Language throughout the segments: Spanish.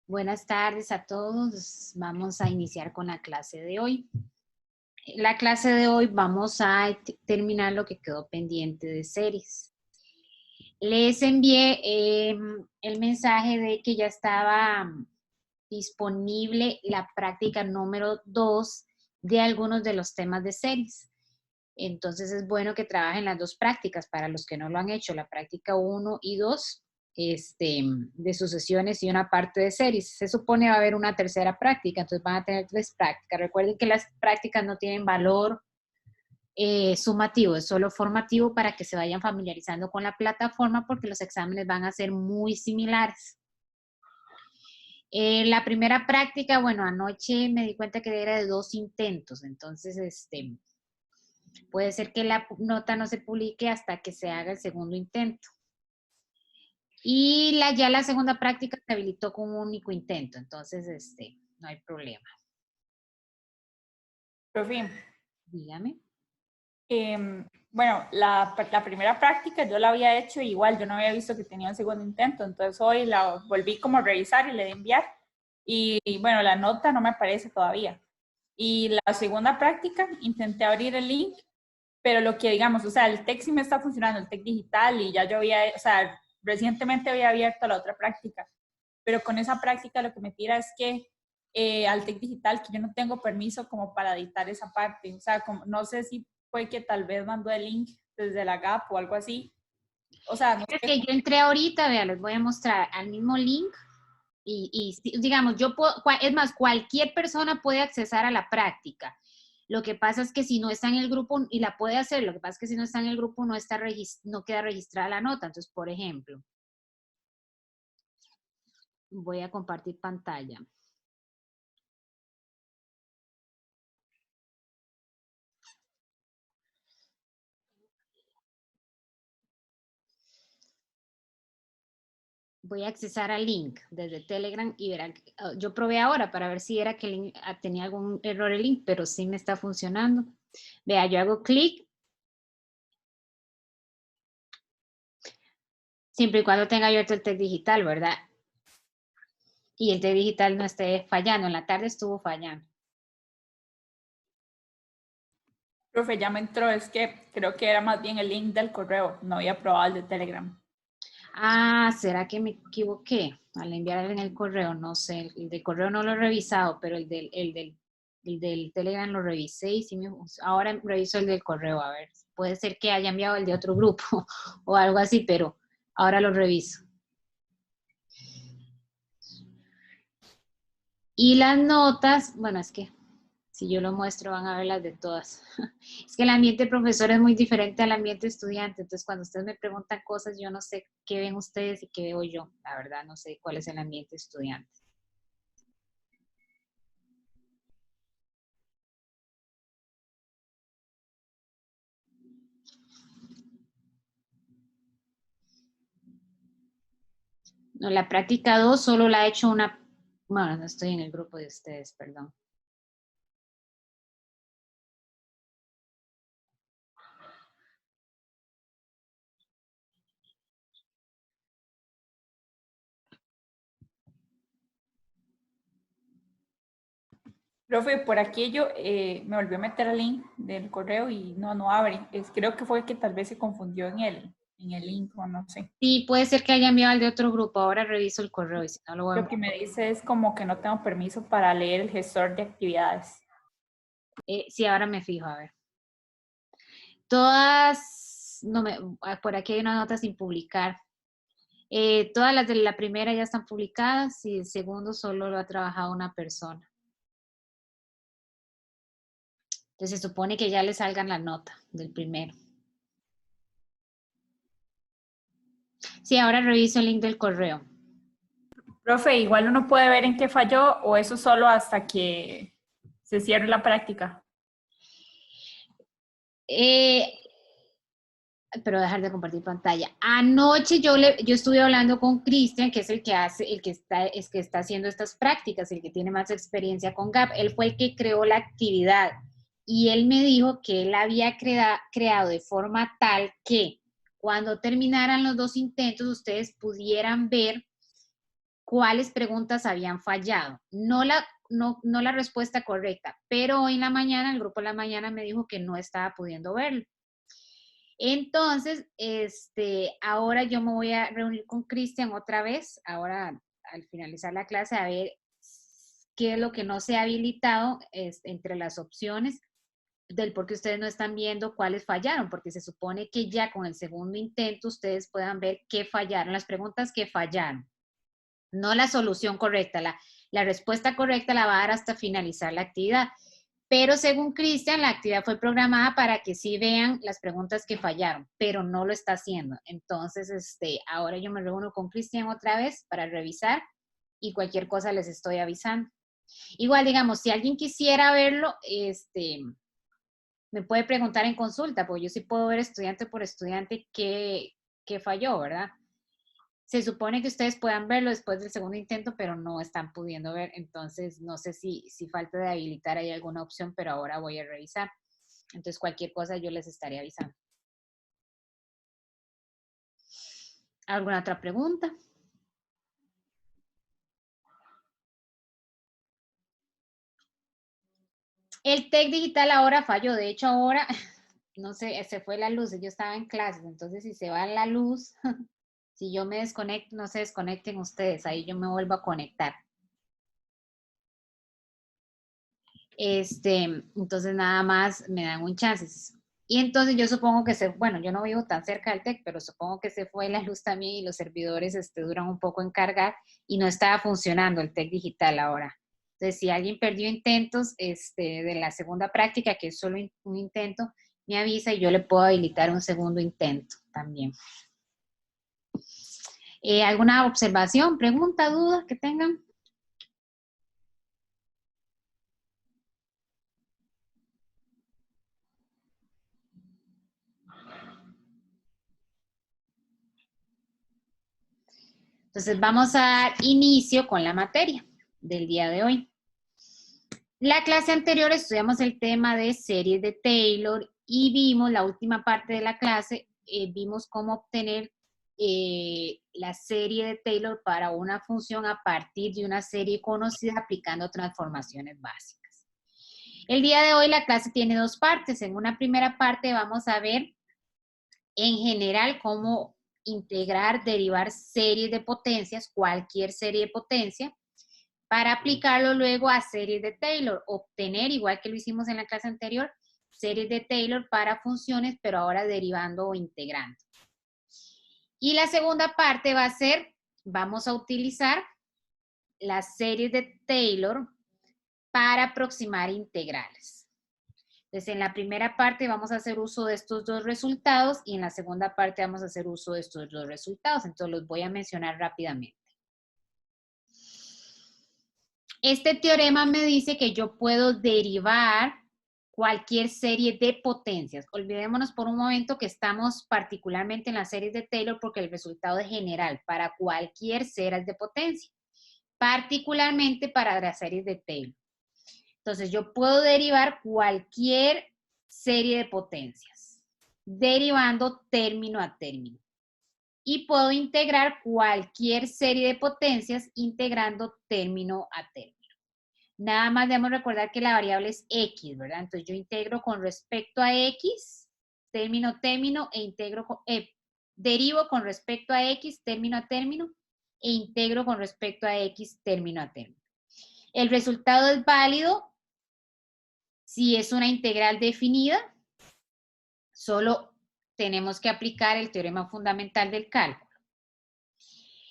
Buenas tardes a todos. Vamos a iniciar con la clase de hoy. La clase de hoy vamos a terminar lo que quedó pendiente de series. Les envié el mensaje de que ya estaba disponible la práctica número 2 de algunos de los temas de series. Entonces es bueno que trabajen las dos prácticas para los que no lo han hecho, la práctica 1 y 2 de sucesiones y una parte de series. Se supone va a haber una tercera práctica, entonces van a tener 3 prácticas. Recuerden que las prácticas no tienen valor sumativo, es solo formativo para que se vayan familiarizando con la plataforma porque los exámenes van a ser muy similares. La primera práctica, bueno, anoche me di cuenta que era de 2 intentos, entonces puede ser que la nota no se publique hasta que se haga el segundo intento. Y ya la segunda práctica se habilitó con un único intento, entonces no hay problema. Profe, Dígame. bueno, la primera práctica yo la había hecho igual, yo no había visto que tenía un segundo intento, entonces hoy la volví como a revisar y le di enviar. Y bueno, la nota no me aparece todavía. Y la segunda práctica intenté abrir el link, pero lo que digamos, o sea, el TEC sí me está funcionando, el TEC digital, y ya yo había, o sea, recientemente había abierto la otra práctica, pero con esa práctica lo que me tira es que al TEC digital, que yo no tengo permiso como para editar esa parte, o sea, como, no sé si fue que tal vez mandó el link desde la GAP o algo así, o sea, no Es sé. que yo entré ahorita, vea, les voy a mostrar al mismo link y digamos, yo puedo, es más, cualquier persona puede accesar a la práctica. Lo que pasa es que si no está en el grupo, y la puede hacer, lo que pasa es que si no está en el grupo no queda registrada la nota. Entonces, por ejemplo, voy a compartir pantalla. Voy a accesar al link desde Telegram y verán, yo probé ahora para ver si era que el link, tenía algún error el link, pero sí me está funcionando. Vea, yo hago clic. Siempre y cuando tenga abierto el TEC digital, ¿verdad? Y el TEC digital no esté fallando. En la tarde estuvo fallando. Profe, ya me entró, es que creo que era más bien el link del correo, no había probado el de Telegram. Ah, ¿será que me equivoqué al enviar en el correo? No sé, el del correo no lo he revisado, pero el del Telegram lo revisé y sí ahora reviso el del correo, a ver. Puede ser que haya enviado el de otro grupo o algo así, pero ahora lo reviso. Y las notas, bueno, es que si yo lo muestro van a ver las de todas. Es que el ambiente profesor es muy diferente al ambiente estudiante, entonces cuando ustedes me preguntan cosas, yo no sé qué ven ustedes y qué veo yo. La verdad, no sé cuál es el ambiente estudiante. No, la práctica 2 solo la he hecho una, bueno, no estoy en el grupo de ustedes, perdón. Profe, por aquí yo me volvió a meter al link del correo y no abre. Creo que fue que tal vez se confundió en el link o no sé. Sí, puede ser que haya enviado al de otro grupo, ahora reviso el correo y si no lo voy a Lo que me dice es como que no tengo permiso para leer el gestor de actividades. sí, ahora me fijo, a ver. Todas, no me, por aquí hay una nota sin publicar. Todas las de la primera ya están publicadas y el segundo solo lo ha trabajado una persona. Entonces se supone que ya le salgan la nota del primero. Sí, ahora reviso el link del correo. Profe, igual uno puede ver en qué falló o eso solo hasta que se cierre la práctica. Pero dejar de compartir pantalla. Anoche yo estuve hablando con Cristian, que es el que hace, es que está haciendo estas prácticas, el que tiene más experiencia con GAP. Él fue el que creó la actividad y él me dijo que él había creado de forma tal que cuando terminaran los 2 intentos ustedes pudieran ver cuáles preguntas habían fallado. No la respuesta correcta, pero hoy en la mañana, el grupo de la mañana me dijo que no estaba pudiendo verlo. Entonces, ahora yo me voy a reunir con Cristian otra vez, ahora al finalizar la clase, a ver qué es lo que no se ha habilitado entre las opciones del por qué ustedes no están viendo cuáles fallaron, porque se supone que ya con el segundo intento ustedes puedan ver qué fallaron, las preguntas que fallaron, no la solución correcta, la respuesta correcta la va a dar hasta finalizar la actividad. Pero según Cristian, la actividad fue programada para que sí vean las preguntas que fallaron, pero no lo está haciendo. Entonces, ahora yo me reúno con Cristian otra vez para revisar y cualquier cosa les estoy avisando. Igual, digamos, si alguien quisiera verlo, me puede preguntar en consulta, porque yo sí puedo ver estudiante por estudiante qué falló, ¿verdad? Se supone que ustedes puedan verlo después del segundo intento, pero no están pudiendo ver. Entonces, no sé si falta de habilitar hay alguna opción, pero ahora voy a revisar. Entonces, cualquier cosa yo les estaré avisando. ¿Alguna otra pregunta? El TEC digital ahora falló. De hecho, ahora, no sé, se fue la luz. Yo estaba en clases, entonces si se va la luz, si yo me desconecto, no se desconecten ustedes. Ahí yo me vuelvo a conectar. Entonces nada más me dan un chance. Y entonces yo supongo que bueno, yo no vivo tan cerca del TEC, pero supongo que se fue la luz también y los servidores duran un poco en cargar y no estaba funcionando el TEC digital ahora. Entonces, si alguien perdió intentos de la segunda práctica, que es solo un intento, me avisa y yo le puedo habilitar un segundo intento también. ¿Alguna observación, pregunta, duda que tengan? Entonces vamos a dar inicio con la materia del día de hoy. La clase anterior estudiamos el tema de series de Taylor y vimos la última parte de la clase, vimos cómo obtener la serie de Taylor para una función a partir de una serie conocida aplicando transformaciones básicas. El día de hoy la clase tiene dos partes. En una primera parte vamos a ver en general cómo integrar, derivar series de potencias, cualquier serie de potencia, para aplicarlo luego a series de Taylor, obtener, igual que lo hicimos en la clase anterior, series de Taylor para funciones, pero ahora derivando o integrando. Y la segunda parte va a ser, vamos a utilizar las series de Taylor para aproximar integrales. Entonces, en la primera parte vamos a hacer uso de estos dos resultados y en la segunda parte vamos a hacer uso de estos dos resultados. Entonces, los voy a mencionar rápidamente. Este teorema me dice que yo puedo derivar cualquier serie de potencias. Olvidémonos por un momento que estamos particularmente en las series de Taylor porque el resultado es general para cualquier serie de potencia, particularmente para las series de Taylor. Entonces, yo puedo derivar cualquier serie de potencias, derivando término a término. Y puedo integrar cualquier serie de potencias integrando término a término. Nada más debemos recordar que la variable es x, ¿verdad? Entonces, yo integro con respecto a x, término a término, e integro, derivo con respecto a x, término a término, e integro con respecto a x, término a término. El resultado es válido si es una integral definida, solo tenemos que aplicar el teorema fundamental del cálculo.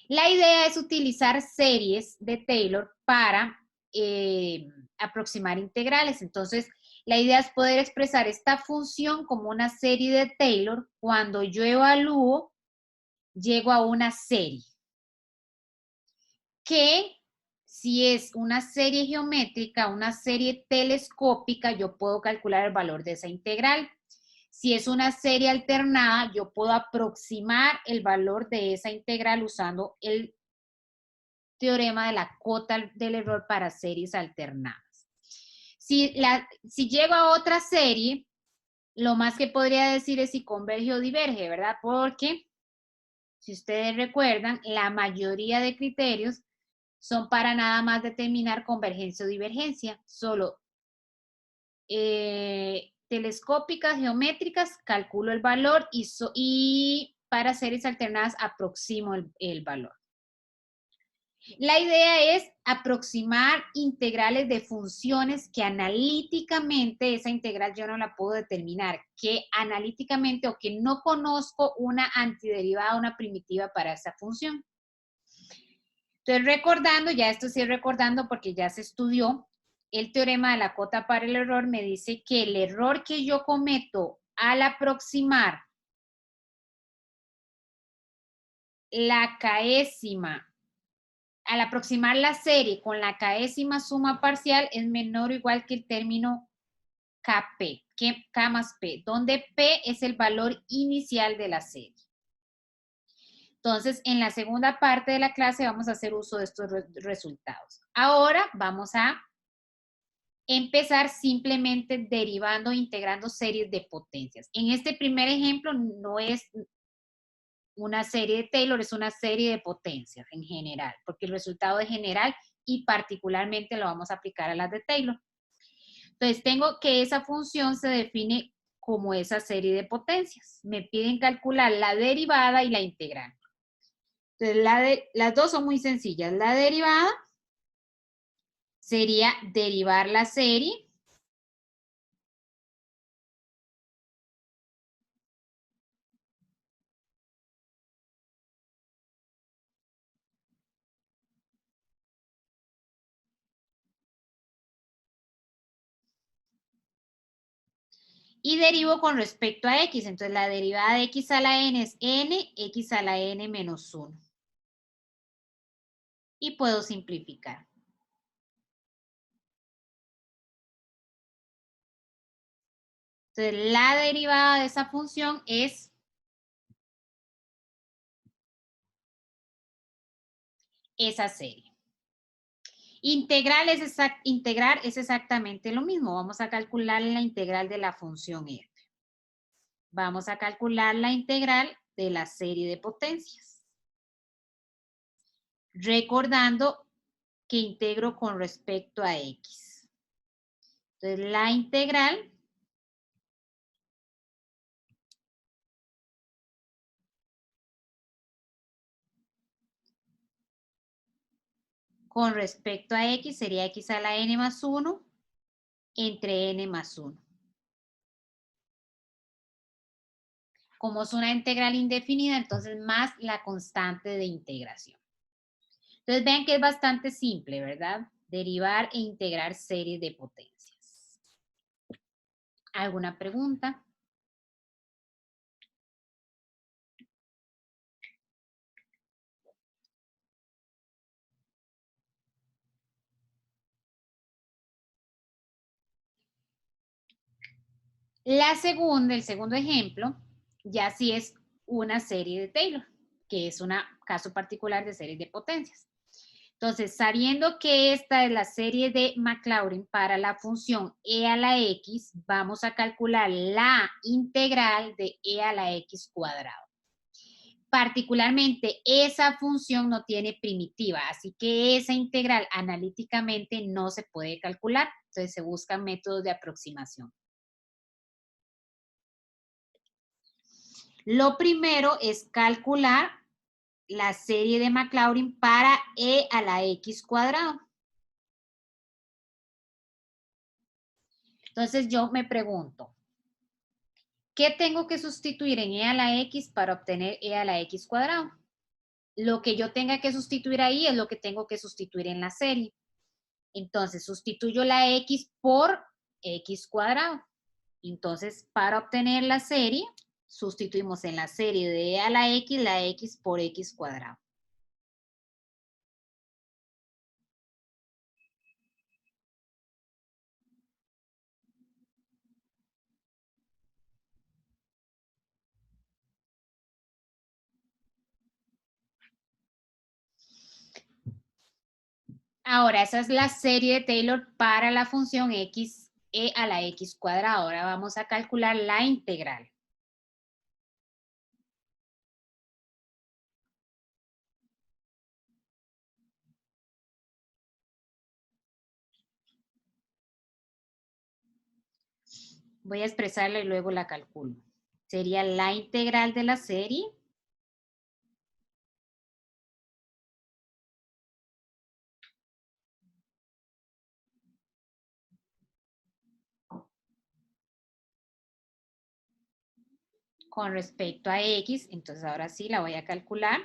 La idea es utilizar series de Taylor para aproximar integrales. Entonces, la idea es poder expresar esta función como una serie de Taylor cuando yo evalúo, llego a una serie. Que si es una serie geométrica, una serie telescópica, yo puedo calcular el valor de esa integral. Si es una serie alternada, yo puedo aproximar el valor de esa integral usando el teorema de la cota del error para series alternadas. Si llego a otra serie, lo más que podría decir es si converge o diverge, ¿verdad? Porque, si ustedes recuerdan, la mayoría de criterios son para nada más determinar convergencia o divergencia. Solo telescópicas, geométricas, calculo el valor y para series alternadas aproximo el valor. La idea es aproximar integrales de funciones que analíticamente, esa integral yo no la puedo determinar, que analíticamente o que no conozco una antiderivada, una primitiva para esa función. Entonces, recordando, ya esto sí recordando porque ya se estudió, el teorema de la cota para el error me dice que el error que yo cometo al aproximar la caésima, al aproximar la serie con la caésima suma parcial es menor o igual que el término Kp, K más P, donde P es el valor inicial de la serie. Entonces, en la segunda parte de la clase vamos a hacer uso de estos resultados. Ahora vamos a empezar simplemente derivando, integrando series de potencias. En este primer ejemplo no es una serie de Taylor, es una serie de potencias en general, porque el resultado es general y particularmente lo vamos a aplicar a las de Taylor. Entonces, tengo que esa función se define como esa serie de potencias. Me piden calcular la derivada y la integral. Entonces, las dos son muy sencillas. La derivada sería derivar la serie y derivo con respecto a x. Entonces, la derivada de x a la n es n, x a la n menos 1. Y puedo simplificar. Entonces, la derivada de esa función es esa serie. Integrar es exactamente lo mismo. Vamos a calcular la integral de la función f. Vamos a calcular la integral de la serie de potencias. Recordando que integro con respecto a x. Entonces, la integral con respecto a x sería x a la n más 1 entre n más 1. Como es una integral indefinida, entonces más la constante de integración. Entonces vean que es bastante simple, ¿verdad? Derivar e integrar series de potencias. ¿Alguna pregunta? El segundo ejemplo, ya sí es una serie de Taylor, que es un caso particular de series de potencias. Entonces, sabiendo que esta es la serie de Maclaurin para la función e a la x, vamos a calcular la integral de e a la x cuadrado. Particularmente, esa función no tiene primitiva, así que esa integral analíticamente no se puede calcular. Entonces, se buscan métodos de aproximación. Lo primero es calcular la serie de Maclaurin para e a la x cuadrado. Entonces, yo me pregunto, ¿qué tengo que sustituir en e a la x para obtener e a la x cuadrado? Lo que yo tenga que sustituir ahí es lo que tengo que sustituir en la serie. Entonces, sustituyo la x por x cuadrado. Entonces, para obtener la serie, sustituimos en la serie de e a la x por x cuadrado. Ahora, esa es la serie de Taylor para la función x e a la x cuadrado. Ahora vamos a calcular la integral. Voy a expresarla y luego la calculo. Sería la integral de la serie con respecto a X. Entonces ahora sí la voy a calcular.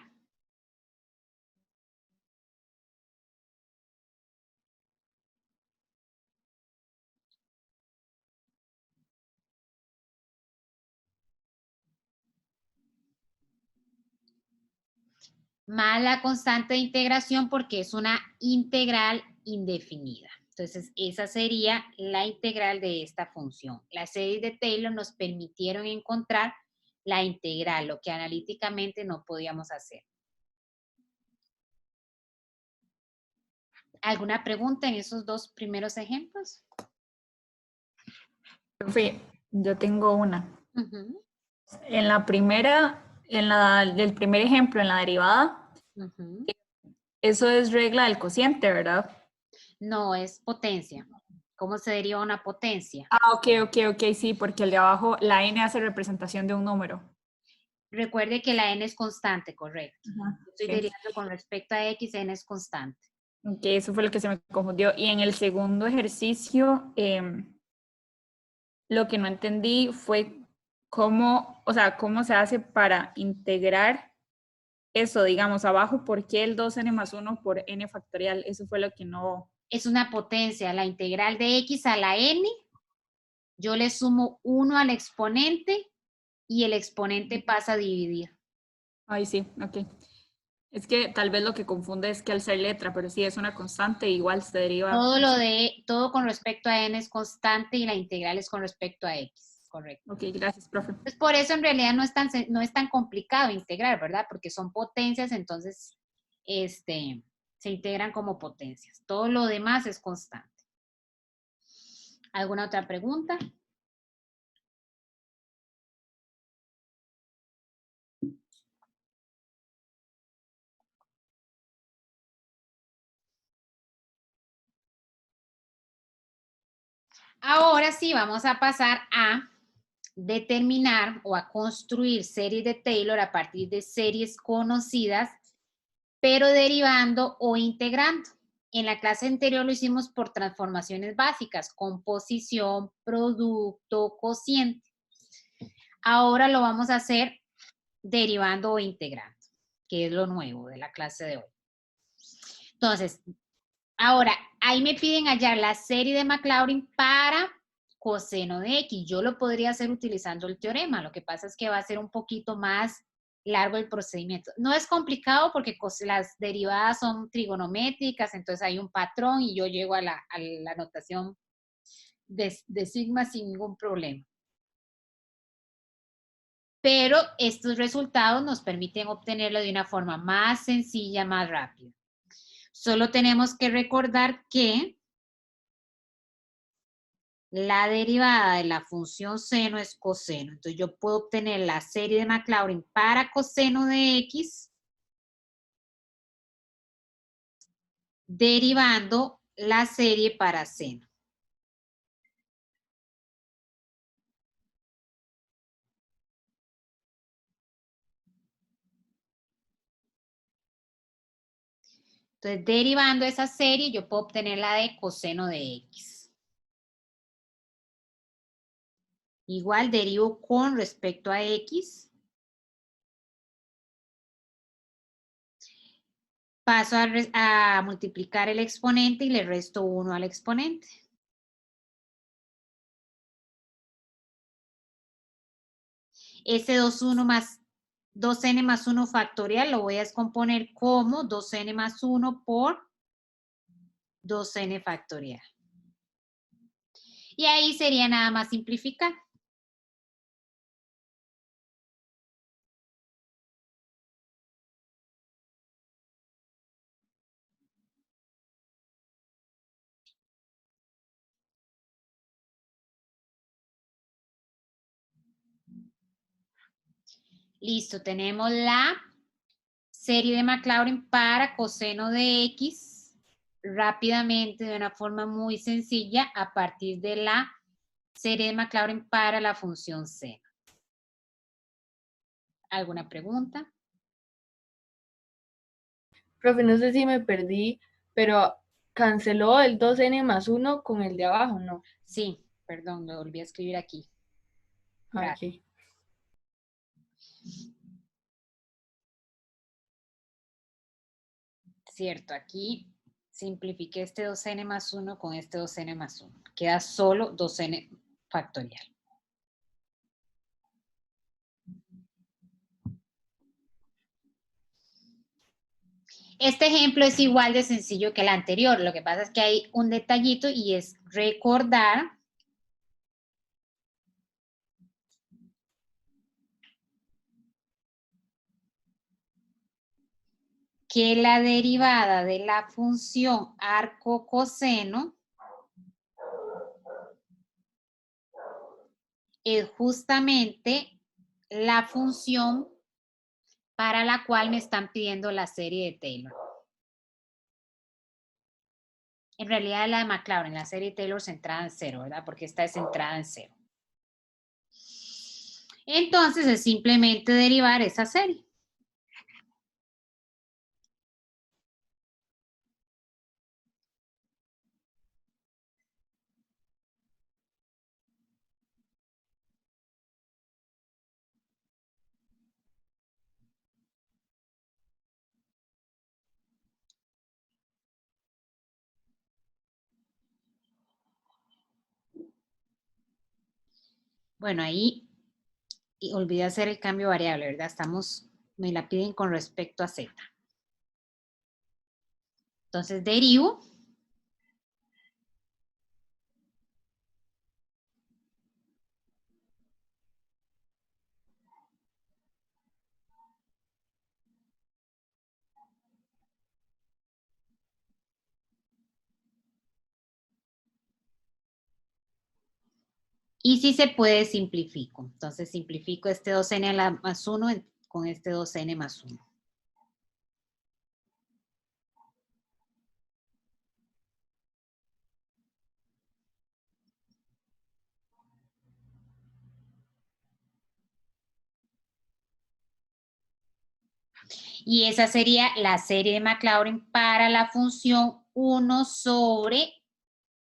Más la constante de integración porque es una integral indefinida. Entonces, esa sería la integral de esta función. Las series de Taylor nos permitieron encontrar la integral, lo que analíticamente no podíamos hacer. ¿Alguna pregunta en esos dos primeros ejemplos? Profe, yo tengo una. Uh-huh. En la primera, del primer ejemplo, en la derivada, Uh-huh. eso es regla del cociente, ¿verdad? No, es potencia. ¿Cómo se deriva una potencia? Ah, ok, sí, porque el de abajo, la n hace representación de un número. Recuerde que la n es constante, correcto. Ajá, Estoy ok. derivando con respecto a x, n es constante. Ok, eso fue lo que se me confundió. Y en el segundo ejercicio, lo que no entendí fue cómo, o sea, cómo se hace para integrar eso, digamos, abajo, ¿por qué el 2n más 1 por n factorial? Eso fue lo que no... Es una potencia, la integral de x a la n, yo le sumo 1 al exponente y el exponente pasa a dividir. Ay, sí, ok. Es que tal vez lo que confunde es que al ser letra, pero sí es una constante, igual se deriva. Todo con respecto a n es constante y la integral es con respecto a x, correcto. Ok, gracias, profe. Pues por eso en realidad no es tan complicado integrar, ¿verdad? Porque son potencias, entonces se integran como potencias. Todo lo demás es constante. ¿Alguna otra pregunta? Ahora sí vamos a pasar a determinar o a construir series de Taylor a partir de series conocidas, pero derivando o integrando. En la clase anterior lo hicimos por transformaciones básicas, composición, producto, cociente. Ahora lo vamos a hacer derivando o integrando, que es lo nuevo de la clase de hoy. Entonces, ahora, ahí me piden hallar la serie de Maclaurin para coseno de X. Yo lo podría hacer utilizando el teorema. Lo que pasa es que va a ser un poquito más largo el procedimiento. No es complicado porque las derivadas son trigonométricas, entonces hay un patrón y yo llego a la notación de sigma sin ningún problema. Pero estos resultados nos permiten obtenerlo de una forma más sencilla, más rápida. Solo tenemos que recordar que la derivada de la función seno es coseno. Entonces yo puedo obtener la serie de Maclaurin para coseno de X derivando la serie para seno. Entonces, derivando esa serie, yo puedo obtener la de coseno de X. Igual derivo con respecto a X. Paso a multiplicar el exponente y le resto 1 al exponente. Ese 2n más 1 factorial lo voy a descomponer como 2n más 1 por 2n factorial. Y ahí sería nada más simplificar. Listo, tenemos la serie de Maclaurin para coseno de X rápidamente de una forma muy sencilla a partir de la serie de Maclaurin para la función seno. ¿Alguna pregunta? Profe, no sé si me perdí, pero canceló el 2n más 1 con el de abajo, ¿no? Sí, perdón, lo volví a escribir aquí. Gracias. Ok. Cierto, aquí simplifiqué este 2n más 1 con este 2n más 1. Queda solo 2n factorial. Este ejemplo es igual de sencillo que el anterior. Lo que pasa es que hay un detallito y es recordar que la derivada de la función arco coseno es justamente la función para la cual me están pidiendo la serie de Taylor. En realidad la de Maclaurin, la serie de Taylor centrada en 0, ¿verdad? Porque esta es centrada en 0. Entonces es simplemente derivar esa serie. Bueno, ahí y olvidé hacer el cambio variable, ¿verdad? Me la piden con respecto a z. Entonces derivo. Y si se puede, simplifico. Entonces simplifico este 2n a la más 1 con este 2n más 1. Y esa sería la serie de Maclaurin para la función 1 sobre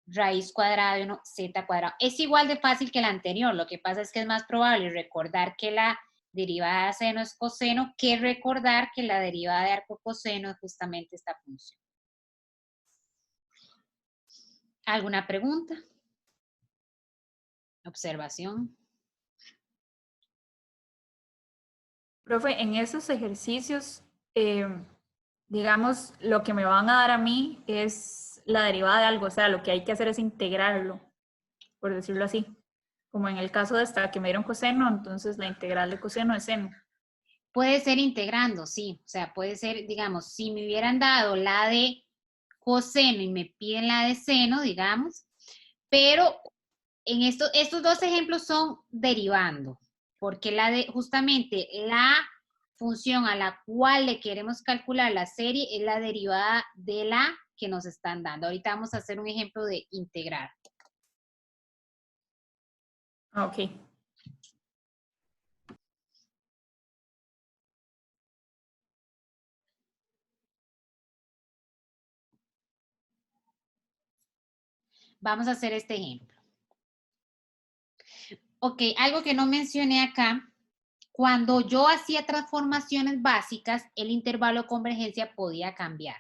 raíz cuadrada de 1 z cuadrado. Es igual de fácil que la anterior. Lo que pasa es que es más probable recordar que la derivada de seno es coseno que recordar que la derivada de arco coseno es justamente esta función. ¿Alguna pregunta? ¿Observación? Profe, en esos ejercicios, digamos, lo que me van a dar a mí es la derivada de algo, o sea, lo que hay que hacer es integrarlo, por decirlo así. Como en el caso de esta que me dieron coseno, entonces la integral de coseno es seno. Puede ser integrando, sí. O sea, puede ser, digamos, si me hubieran dado la de coseno y me piden la de seno, digamos, pero en estos dos ejemplos son derivando, porque justamente la función a la cual le queremos calcular la serie es la derivada de la que nos están dando. Ahorita vamos a hacer un ejemplo de integrar. Ok. Vamos a hacer este ejemplo. Ok, algo que no mencioné acá. Cuando yo hacía transformaciones básicas, el intervalo de convergencia podía cambiar.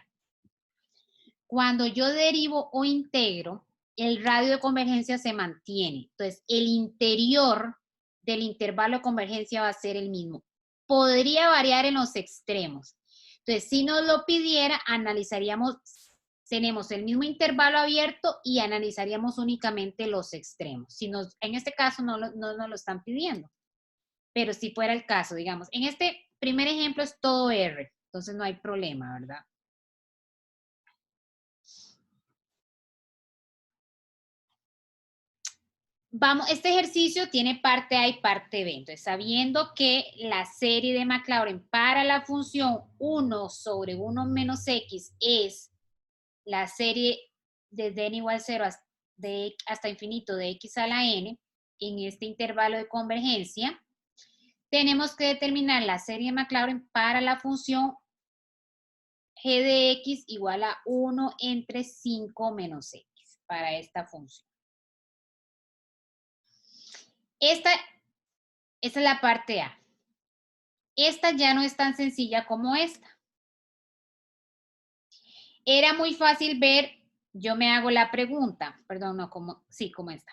Cuando yo derivo o integro, el radio de convergencia se mantiene. Entonces, el interior del intervalo de convergencia va a ser el mismo. Podría variar en los extremos. Entonces, si nos lo pidiera, tenemos el mismo intervalo abierto y analizaríamos únicamente los extremos. En este caso no nos lo están pidiendo. Pero si fuera el caso, digamos, en este primer ejemplo es todo R, entonces no hay problema, ¿verdad? Este ejercicio tiene parte A y parte B. Entonces, sabiendo que la serie de Maclaurin para la función 1 sobre 1 menos X es la serie desde n igual 0 hasta infinito de x a la n en este intervalo de convergencia, tenemos que determinar la serie de Maclaurin para la función g de x igual a 1 entre 5 menos x para esta función. Esta es la parte A. Esta ya no es tan sencilla como esta. Era muy fácil ver, yo me hago la pregunta, perdón, no, como esta.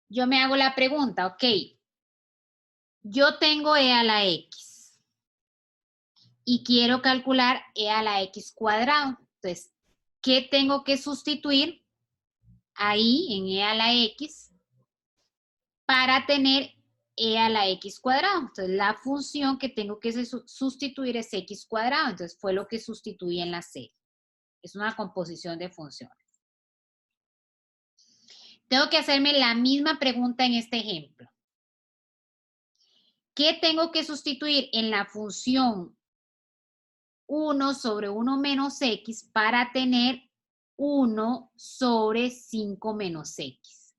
Yo me hago la pregunta, ok, yo tengo e a la x y quiero calcular e a la x cuadrado. Entonces, ¿qué tengo que sustituir ahí en e a la x para tener e a la x cuadrado? Entonces, la función que tengo que sustituir es x cuadrado. Entonces, fue lo que sustituí en la serie. Es una composición de funciones. Tengo que hacerme la misma pregunta en este ejemplo. ¿Qué tengo que sustituir en la función 1 sobre 1 menos x para tener 1 sobre 5 menos x?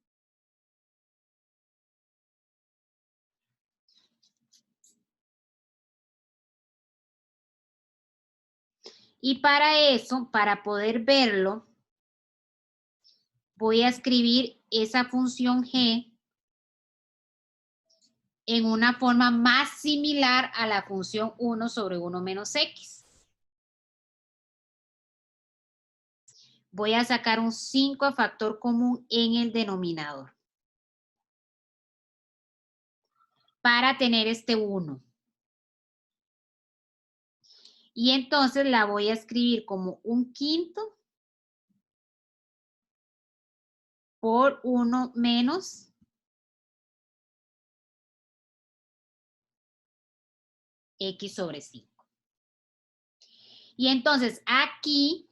Y para eso, para poder verlo, voy a escribir esa función g en una forma más similar a la función 1 sobre 1 menos x. Voy a sacar un 5 a factor común en el denominador para tener este 1. Y entonces la voy a escribir como 1/5 por 1 menos x sobre 5. Y entonces aquí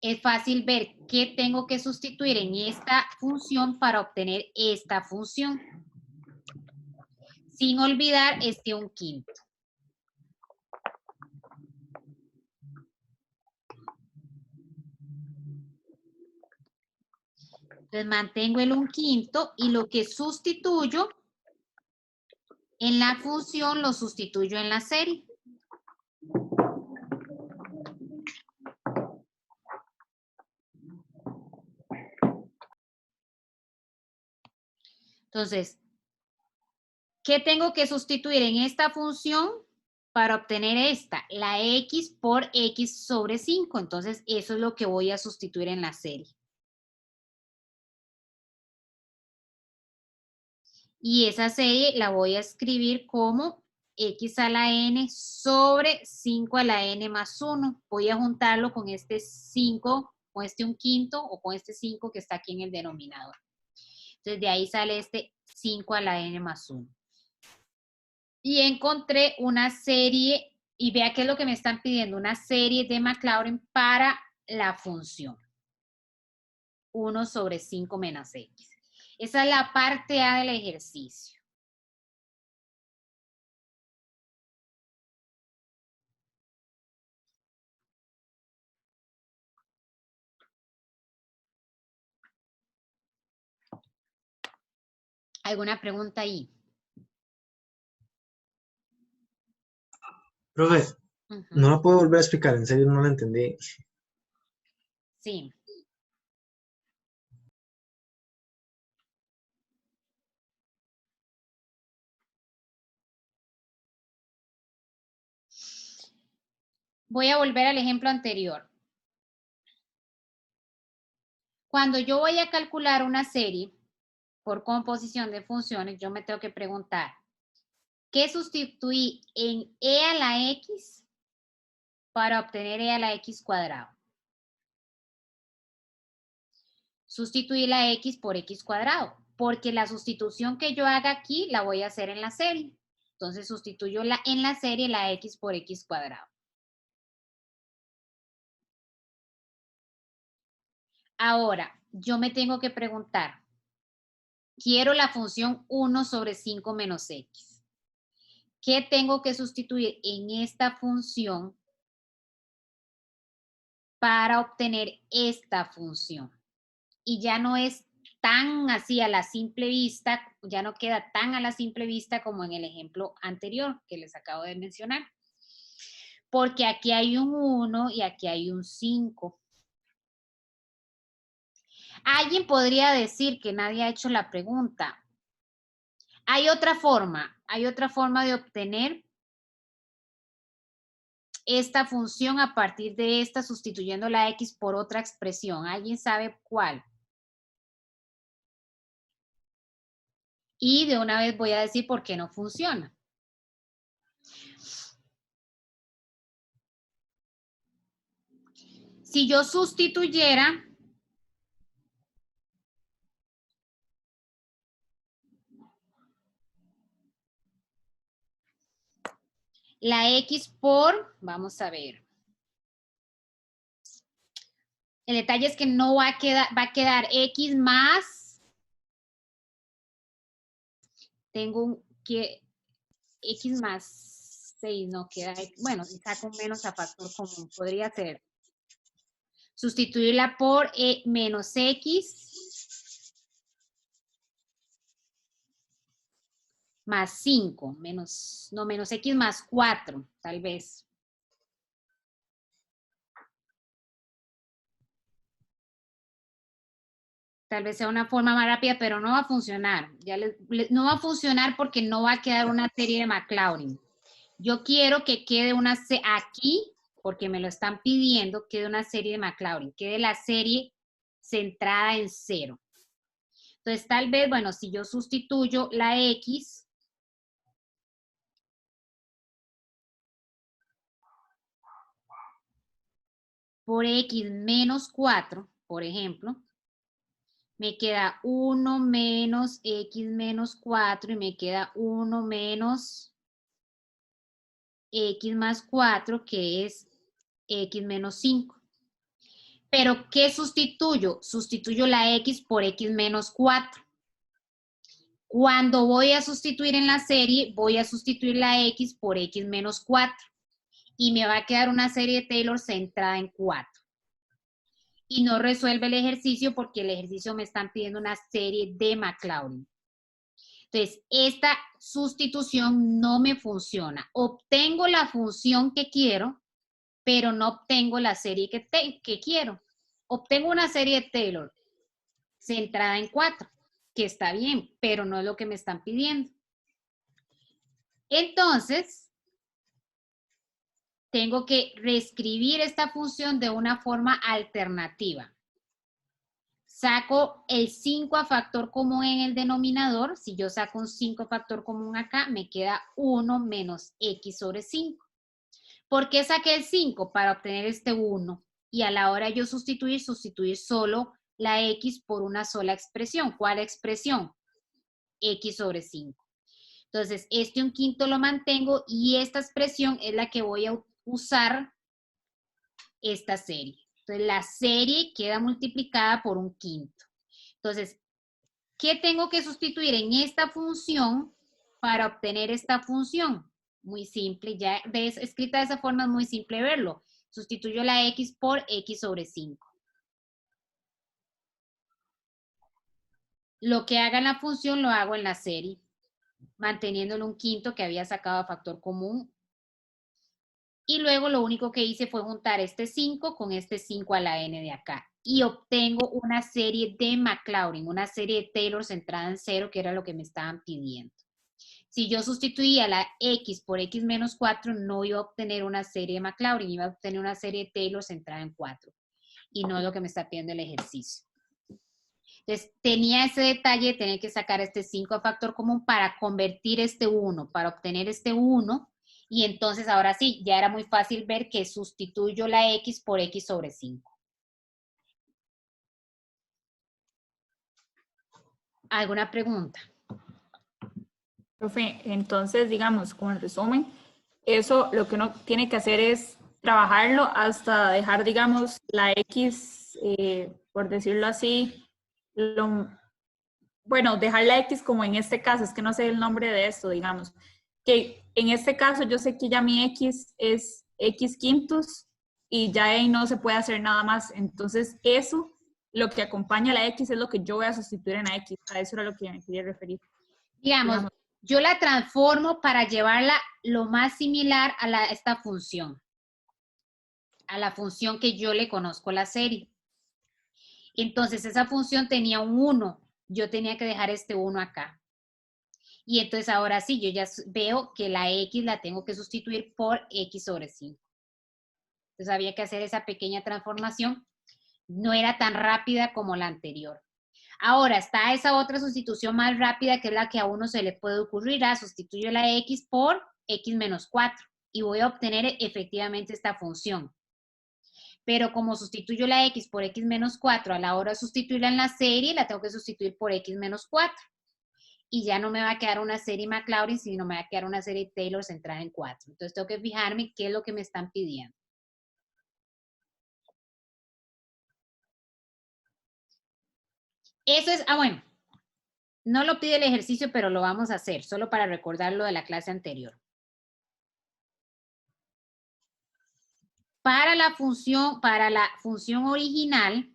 es fácil ver qué tengo que sustituir en esta función para obtener esta función. Sin olvidar este 1/5. Entonces mantengo el 1/5 y lo que sustituyo en la función lo sustituyo en la serie. Entonces, ¿qué tengo que sustituir en esta función para obtener esta? La x por x sobre 5. Entonces, eso es lo que voy a sustituir en la serie. Y esa serie la voy a escribir como x a la n sobre 5 a la n más 1. Voy a juntarlo con este 5, con este 1/5 o con este 5 que está aquí en el denominador. Entonces, de ahí sale este 5 a la n más 1. Y encontré una serie, y vea qué es lo que me están pidiendo, una serie de Maclaurin para la función 1 sobre 5 menos x. Esa es la parte A del ejercicio. ¿Alguna pregunta ahí? Profe, ¿no la puedo volver a explicar? En serio, no la entendí. Sí. Voy a volver al ejemplo anterior. Cuando yo voy a calcular una serie por composición de funciones, yo me tengo que preguntar, ¿qué sustituí en e a la x para obtener e a la x cuadrado? Sustituí la x por x cuadrado, porque la sustitución que yo haga aquí la voy a hacer en la serie. Entonces sustituyo en la serie la x por x cuadrado. Ahora, yo me tengo que preguntar, quiero la función 1 sobre 5 menos x. ¿Qué tengo que sustituir en esta función para obtener esta función? y ya no es tan así a la simple vista, ya no queda tan a la simple vista como en el ejemplo anterior que les acabo de mencionar. Porque aquí hay un 1 y aquí hay un 5. Alguien podría decir que nadie ha hecho la pregunta. Hay otra forma de obtener esta función a partir de esta, sustituyendo la X por otra expresión. ¿Alguien sabe cuál? Y de una vez voy a decir por qué no funciona. Si yo sustituyera la X por, vamos a ver. El detalle es que no va a quedar X más, tengo que X más 6 no queda, bueno, saco menos a factor común, podría ser. Sustituirla por menos X más 5, menos X más 4, tal vez. Tal vez sea una forma más rápida, pero no va a funcionar. No va a funcionar porque no va a quedar una serie de Maclaurin. Yo quiero que quede aquí, porque me lo están pidiendo, quede una serie de Maclaurin, quede la serie centrada en 0. Entonces, tal vez, bueno, si yo sustituyo la X por X menos 4, por ejemplo, me queda 1 menos X menos 4 y me queda 1 menos X más 4, que es X menos 5. ¿Pero qué sustituyo? Sustituyo la X por X menos 4. Cuando voy a sustituir en la serie, voy a sustituir la X por X menos 4. Y me va a quedar una serie de Taylor centrada en 4. Y no resuelve el ejercicio porque el ejercicio me están pidiendo una serie de Maclaurin. Entonces, esta sustitución no me funciona. Obtengo la función que quiero, pero no obtengo la serie que quiero. Obtengo una serie de Taylor centrada en 4, que está bien, pero no es lo que me están pidiendo. Entonces, tengo que reescribir esta función de una forma alternativa. Saco el 5 a factor común en el denominador. Si yo saco un 5 a factor común acá, me queda 1 menos X sobre 5. ¿Por qué saqué el 5? Para obtener este 1. Y a la hora de yo sustituir solo la X por una sola expresión. ¿Cuál expresión? X sobre 5. Entonces, este 1/5 lo mantengo y esta expresión es la que voy a usar esta serie. Entonces, la serie queda multiplicada por 1/5. Entonces, ¿qué tengo que sustituir en esta función para obtener esta función? Muy simple, ya escrita de esa forma es muy simple verlo. Sustituyo la X por X sobre 5. Lo que haga en la función lo hago en la serie, manteniendo el 1/5 que había sacado a factor común. Y luego lo único que hice fue juntar este 5 con este 5 a la n de acá. Y obtengo una serie de Maclaurin, una serie de Taylor centrada en 0, que era lo que me estaban pidiendo. Si yo sustituía la X por X menos 4, no iba a obtener una serie de Maclaurin, iba a obtener una serie de Taylor centrada en 4. Y no es lo que me está pidiendo el ejercicio. Entonces, tenía ese detalle de tener que sacar este 5 a factor común para convertir este 1, para obtener este 1. Y entonces, ahora sí, ya era muy fácil ver que sustituyo la X por X sobre 5. ¿Alguna pregunta? Profe, entonces, digamos, como en resumen, eso lo que uno tiene que hacer es trabajarlo hasta dejar, digamos, la X, por decirlo así, bueno, dejar la X como en este caso, es que no sé el nombre de esto, digamos, que en este caso yo sé que ya mi X es X quintos y ya ahí no se puede hacer nada más. Entonces, eso lo que acompaña a la X es lo que yo voy a sustituir en la X. A eso era lo que me quería referir. Digamos, yo la transformo para llevarla lo más similar a esta función. A la función que yo le conozco la serie. Entonces, esa función tenía un 1. Yo tenía que dejar este 1 acá. Y entonces ahora sí, yo ya veo que la X la tengo que sustituir por X sobre 5. Entonces había que hacer esa pequeña transformación. No era tan rápida como la anterior. Ahora está esa otra sustitución más rápida que es la que a uno se le puede ocurrir. Sustituyo la X por X menos 4 y voy a obtener efectivamente esta función. Pero como sustituyo la X por X menos 4, a la hora de sustituirla en la serie, la tengo que sustituir por X menos 4. Y ya no me va a quedar una serie Maclaurin, sino me va a quedar una serie Taylor centrada en 4. Entonces tengo que fijarme qué es lo que me están pidiendo. Eso es, bueno, no lo pide el ejercicio, pero lo vamos a hacer, solo para recordar lo de la clase anterior. Para la función original,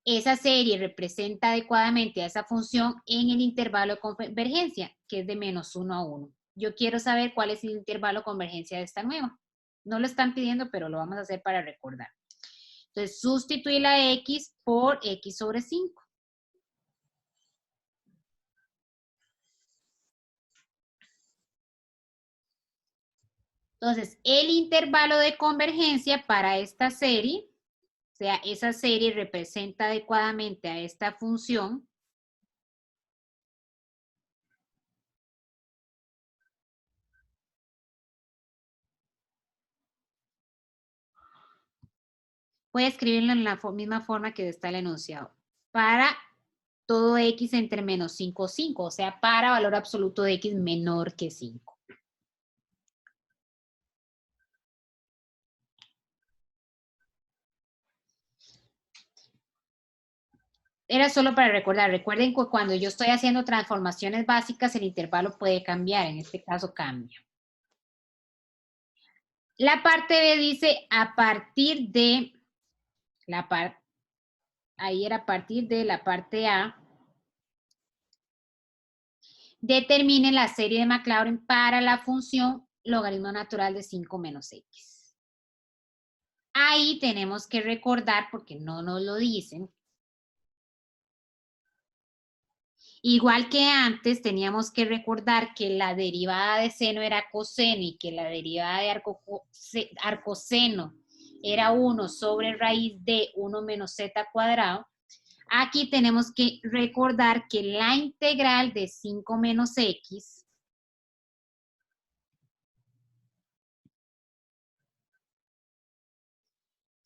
esa serie representa adecuadamente a esa función en el intervalo de convergencia, que es de menos 1 a 1. Yo quiero saber cuál es el intervalo de convergencia de esta nueva. No lo están pidiendo, pero lo vamos a hacer para recordar. Entonces, sustituir la X por X sobre 5. Entonces, el intervalo de convergencia para esta serie, o sea, esa serie representa adecuadamente a esta función, voy a escribirlo en la misma forma que está el enunciado. Para todo X entre menos 5 o 5, o sea, para valor absoluto de X menor que 5. Era solo para recordar. Recuerden que cuando yo estoy haciendo transformaciones básicas, el intervalo puede cambiar. En este caso, cambia. La parte B dice a partir de ahí era a partir de la parte A, determine la serie de Maclaurin para la función logaritmo natural de 5 menos X. Ahí tenemos que recordar, porque no nos lo dicen, igual que antes, teníamos que recordar que la derivada de seno era coseno y que la derivada de arcoseno era 1 sobre raíz de 1 menos z cuadrado. Aquí tenemos que recordar que la integral de 5 menos x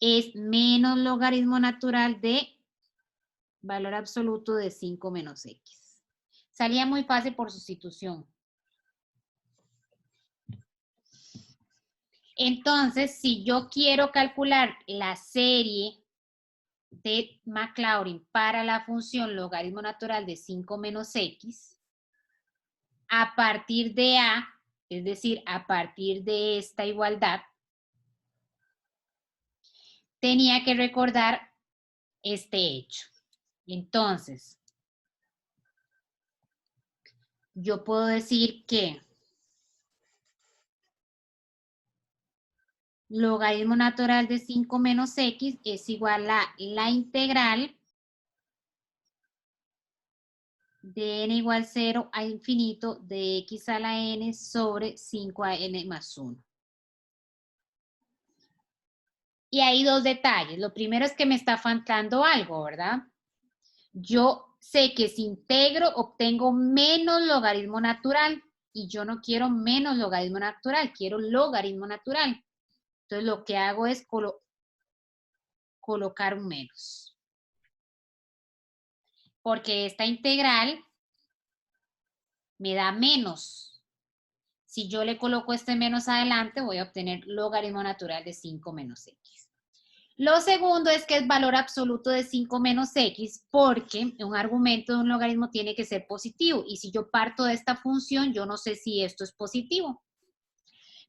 es menos logaritmo natural de valor absoluto de 5 menos x. Salía muy fácil por sustitución. Entonces, si yo quiero calcular la serie de Maclaurin para la función logaritmo natural de 5 menos x, a partir de A, es decir, a partir de esta igualdad, tenía que recordar este hecho. Entonces, yo puedo decir que logaritmo natural de 5 menos x es igual a la integral de n igual 0 a infinito de x a la n sobre 5 a n más 1. Y hay dos detalles. Lo primero es que me está faltando algo, ¿verdad? Yo sé que si integro obtengo menos logaritmo natural y yo no quiero menos logaritmo natural, quiero logaritmo natural. Entonces lo que hago es colocar un menos. Porque esta integral me da menos. Si yo le coloco este menos adelante, voy a obtener logaritmo natural de 5 menos x. Lo segundo es que es valor absoluto de 5 menos x porque un argumento de un logaritmo tiene que ser positivo. Y si yo parto de esta función, yo no sé si esto es positivo.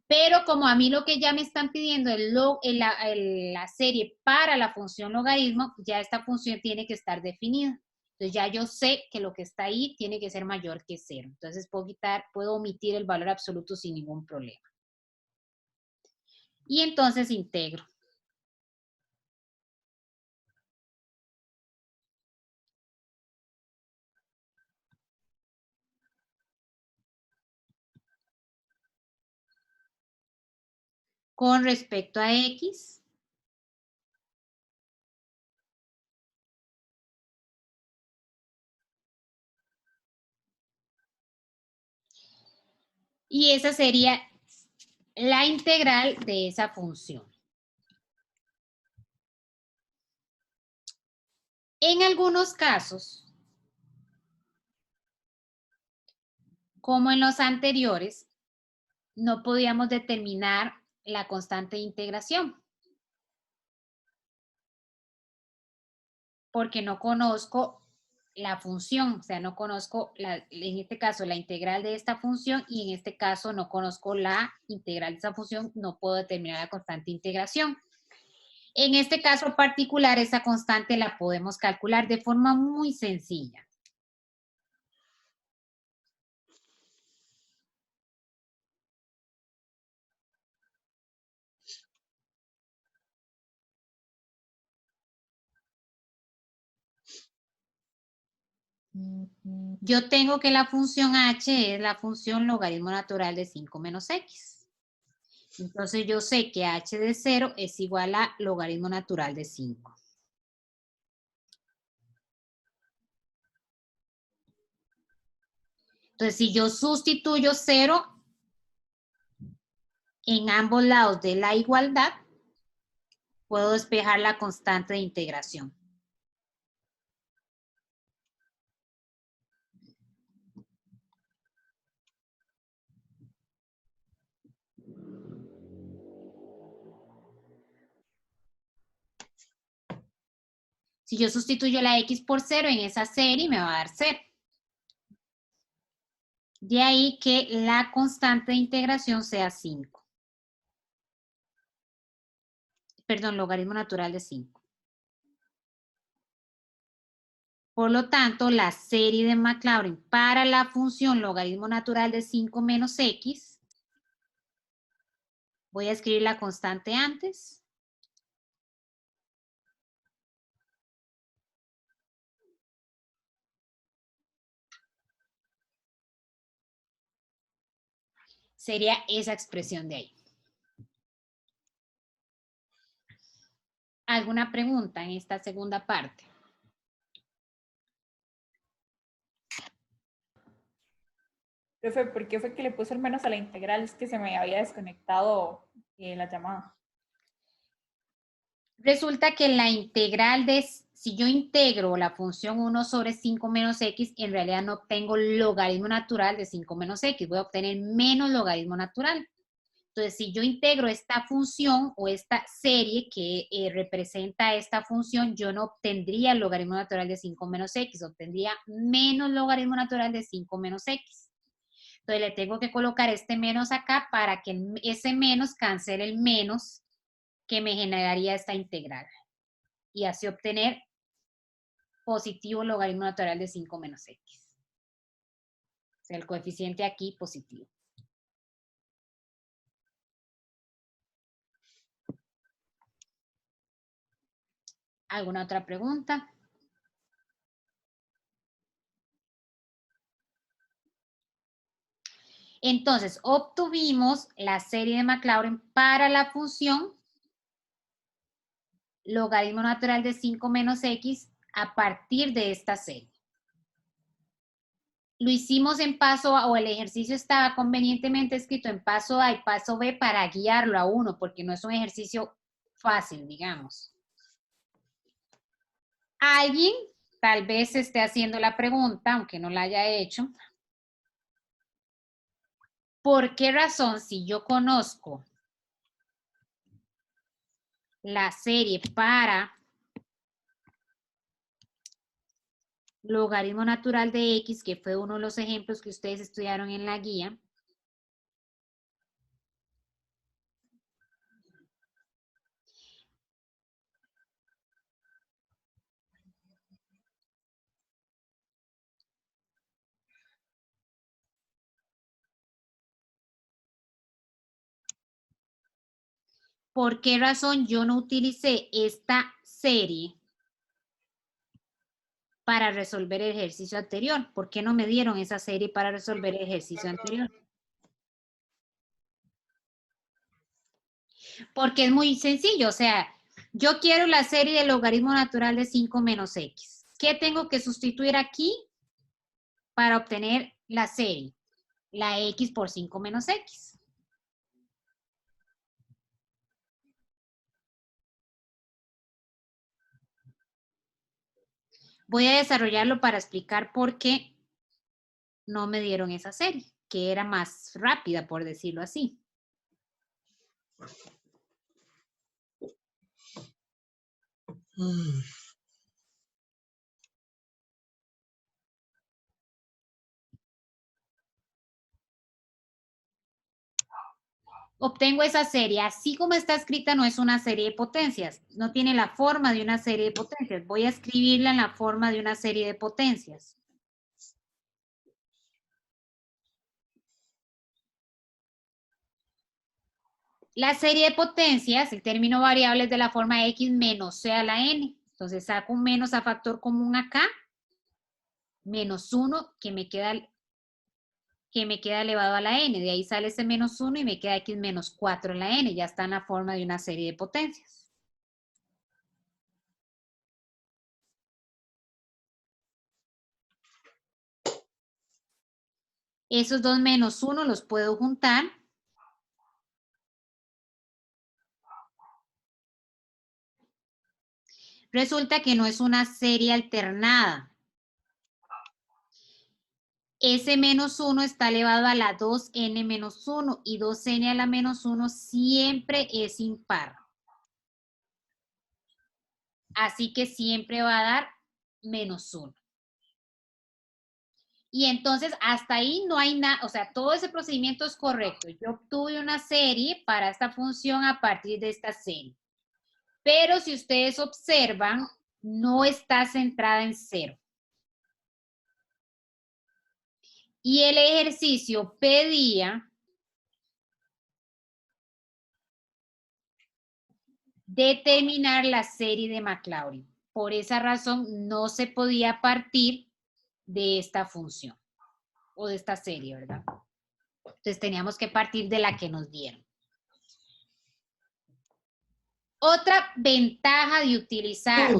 Pero como a mí lo que ya me están pidiendo es la serie para la función logaritmo, ya esta función tiene que estar definida. Entonces ya yo sé que lo que está ahí tiene que ser mayor que 0. Entonces puedo omitir el valor absoluto sin ningún problema. Y entonces integro. Con respecto a X, y esa sería la integral de esa función. En algunos casos, como en los anteriores, no podíamos determinar la constante de integración, porque no conozco la función, o sea, no conozco, en este caso, la integral de esta función, y en este caso no conozco la integral de esa función, no puedo determinar la constante de integración. En este caso particular, esa constante la podemos calcular de forma muy sencilla. Yo tengo que la función h es la función logaritmo natural de 5 menos x. Entonces yo sé que h de 0 es igual a logaritmo natural de 5. Entonces si yo sustituyo 0 en ambos lados de la igualdad, puedo despejar la constante de integración. Si yo sustituyo la x por 0 en esa serie, me va a dar 0. De ahí que la constante de integración sea 5. Perdón, logaritmo natural de 5. Por lo tanto, la serie de Maclaurin para la función logaritmo natural de 5 menos x, voy a escribir la constante antes. Sería esa expresión de ahí. ¿Alguna pregunta en esta segunda parte? Profe, ¿por qué fue que le puse el menos a la integral? Es que se me había desconectado la llamada. Resulta que la integral de, si yo integro la función 1 sobre 5 menos x, en realidad no obtengo logaritmo natural de 5 menos x, voy a obtener menos logaritmo natural. Entonces, si yo integro esta función o esta serie que representa esta función, yo no obtendría el logaritmo natural de 5 menos x, obtendría menos logaritmo natural de 5 menos x. Entonces, le tengo que colocar este menos acá para que ese menos cancele el menos que me generaría esta integral. Y así obtener positivo logaritmo natural de 5 menos x. O sea, el coeficiente aquí positivo. ¿Alguna otra pregunta? Entonces, obtuvimos la serie de Maclaurin para la función logaritmo natural de 5 menos x a partir de esta serie. Lo hicimos en paso A, o el ejercicio estaba convenientemente escrito en paso A y paso B para guiarlo a uno, porque no es un ejercicio fácil, digamos. Alguien tal vez esté haciendo la pregunta, aunque no la haya hecho. ¿Por qué razón, si yo conozco la serie para logaritmo natural de x, que fue uno de los ejemplos que ustedes estudiaron en la guía, ¿Por qué razón yo no utilicé esta serie para resolver el ejercicio anterior? ¿Por qué no me dieron esa serie para resolver el ejercicio anterior? Porque es muy sencillo, o sea, yo quiero la serie del logaritmo natural de 5 menos x. ¿Qué tengo que sustituir aquí para obtener la serie? La x por 5 menos x. Voy a desarrollarlo para explicar por qué no me dieron esa serie, que era más rápida, por decirlo así. Obtengo esa serie. Así como está escrita, no es una serie de potencias. No tiene la forma de una serie de potencias. Voy a escribirla en la forma de una serie de potencias. La serie de potencias, el término variable es de la forma x menos c a la n. Entonces saco un menos a factor común acá, menos 1 que me queda elevado a la n. De ahí sale ese menos 1 y me queda x menos 4 en la n. Ya está en la forma de una serie de potencias. Esos dos menos 1 los puedo juntar. Resulta que no es una serie alternada. Ese menos 1 está elevado a la 2n menos 1 y 2n a la menos 1 siempre es impar. Así que siempre va a dar menos 1. Y entonces hasta ahí no hay nada, o sea, todo ese procedimiento es correcto. Yo obtuve una serie para esta función a partir de esta serie. Pero si ustedes observan, no está centrada en 0. Y el ejercicio pedía determinar la serie de Maclaurin. Por esa razón no se podía partir de esta función o de esta serie, ¿verdad? Entonces teníamos que partir de la que nos dieron. Otra ventaja de utilizar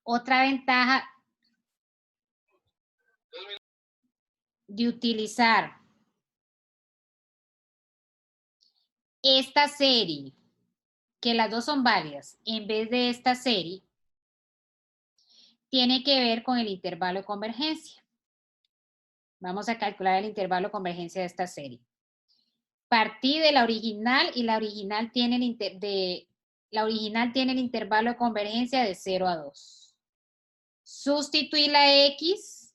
otra ventaja de utilizar esta serie, que las dos son válidas, en vez de esta serie, tiene que ver con el intervalo de convergencia. Vamos a calcular el intervalo de convergencia de esta serie. Partí de la original y la original tiene el intervalo de convergencia de 0 a 2. Sustituí la x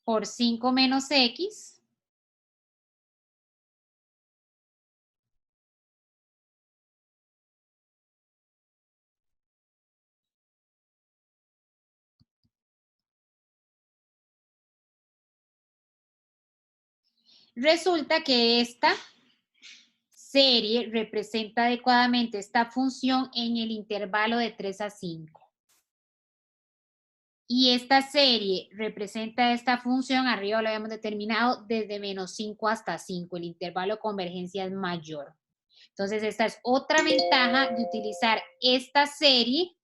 por 5 menos x. Resulta que esta serie representa adecuadamente esta función en el intervalo de 3 a 5. Y esta serie representa esta función, arriba lo habíamos determinado, desde menos 5 hasta 5. El intervalo de convergencia es mayor. Entonces, esta es otra ventaja de utilizar esta serie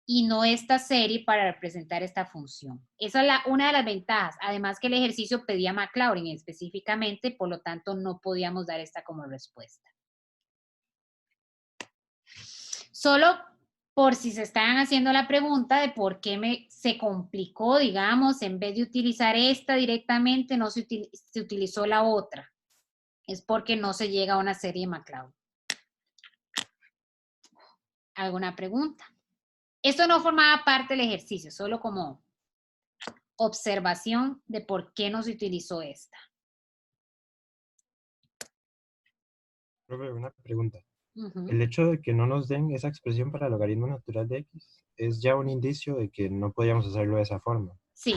y no esta serie para representar esta función. Esa es una de las ventajas. Además que el ejercicio pedía Maclaurin específicamente, por lo tanto no podíamos dar esta como respuesta. Solo por si se estaban haciendo la pregunta de por qué se complicó, digamos, en vez de utilizar esta directamente, no se utilizó la otra. Es porque no se llega a una serie de Maclaurin. ¿Alguna pregunta? Esto no formaba parte del ejercicio, solo como observación de por qué no se utilizó esta. Profe, una pregunta. Ujú. El hecho de que no nos den esa expresión para el logaritmo natural de x es ya un indicio de que no podíamos hacerlo de esa forma. Sí.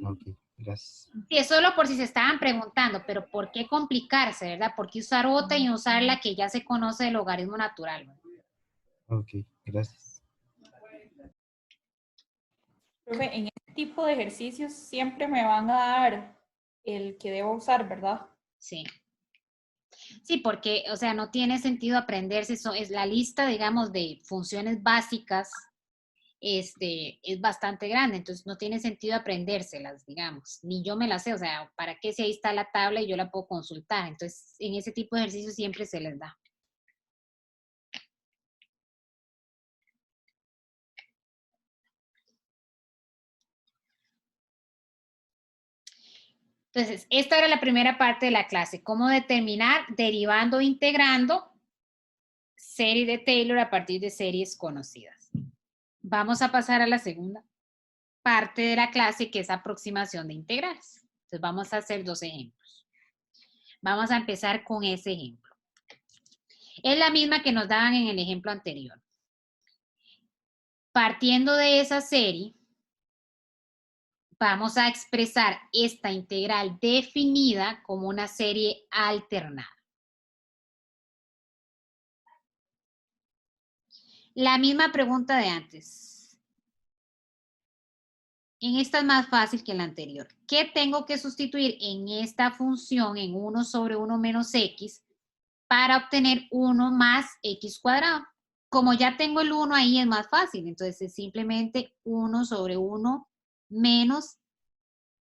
Ok, gracias. Sí, es solo por si se estaban preguntando, pero ¿por qué complicarse, verdad? ¿Por qué usar otra y usar la que ya se conoce del logaritmo natural? ¿Verdad? Ok, gracias. Profe, en este tipo de ejercicios siempre me van a dar el que debo usar, ¿verdad? Sí. Sí, porque, o sea, no tiene sentido aprenderse eso. Es la lista, digamos, de funciones básicas, es bastante grande, entonces no tiene sentido aprendérselas, digamos. Ni yo me las sé, o sea, ¿para qué si ahí está la tabla y yo la puedo consultar? Entonces, en ese tipo de ejercicios siempre se les da. Entonces, esta era la primera parte de la clase, cómo determinar derivando o integrando serie de Taylor a partir de series conocidas. Vamos a pasar a la segunda parte de la clase, que es aproximación de integrales. Entonces, vamos a hacer dos ejemplos. Vamos a empezar con ese ejemplo. Es la misma que nos daban en el ejemplo anterior. Partiendo de esa serie, vamos a expresar esta integral definida como una serie alternada. La misma pregunta de antes. En esta es más fácil que en la anterior. ¿Qué tengo que sustituir en esta función en 1 sobre 1 menos x para obtener 1 más x cuadrado? Como ya tengo el 1 ahí, es más fácil. Entonces, es simplemente 1 sobre 1 menos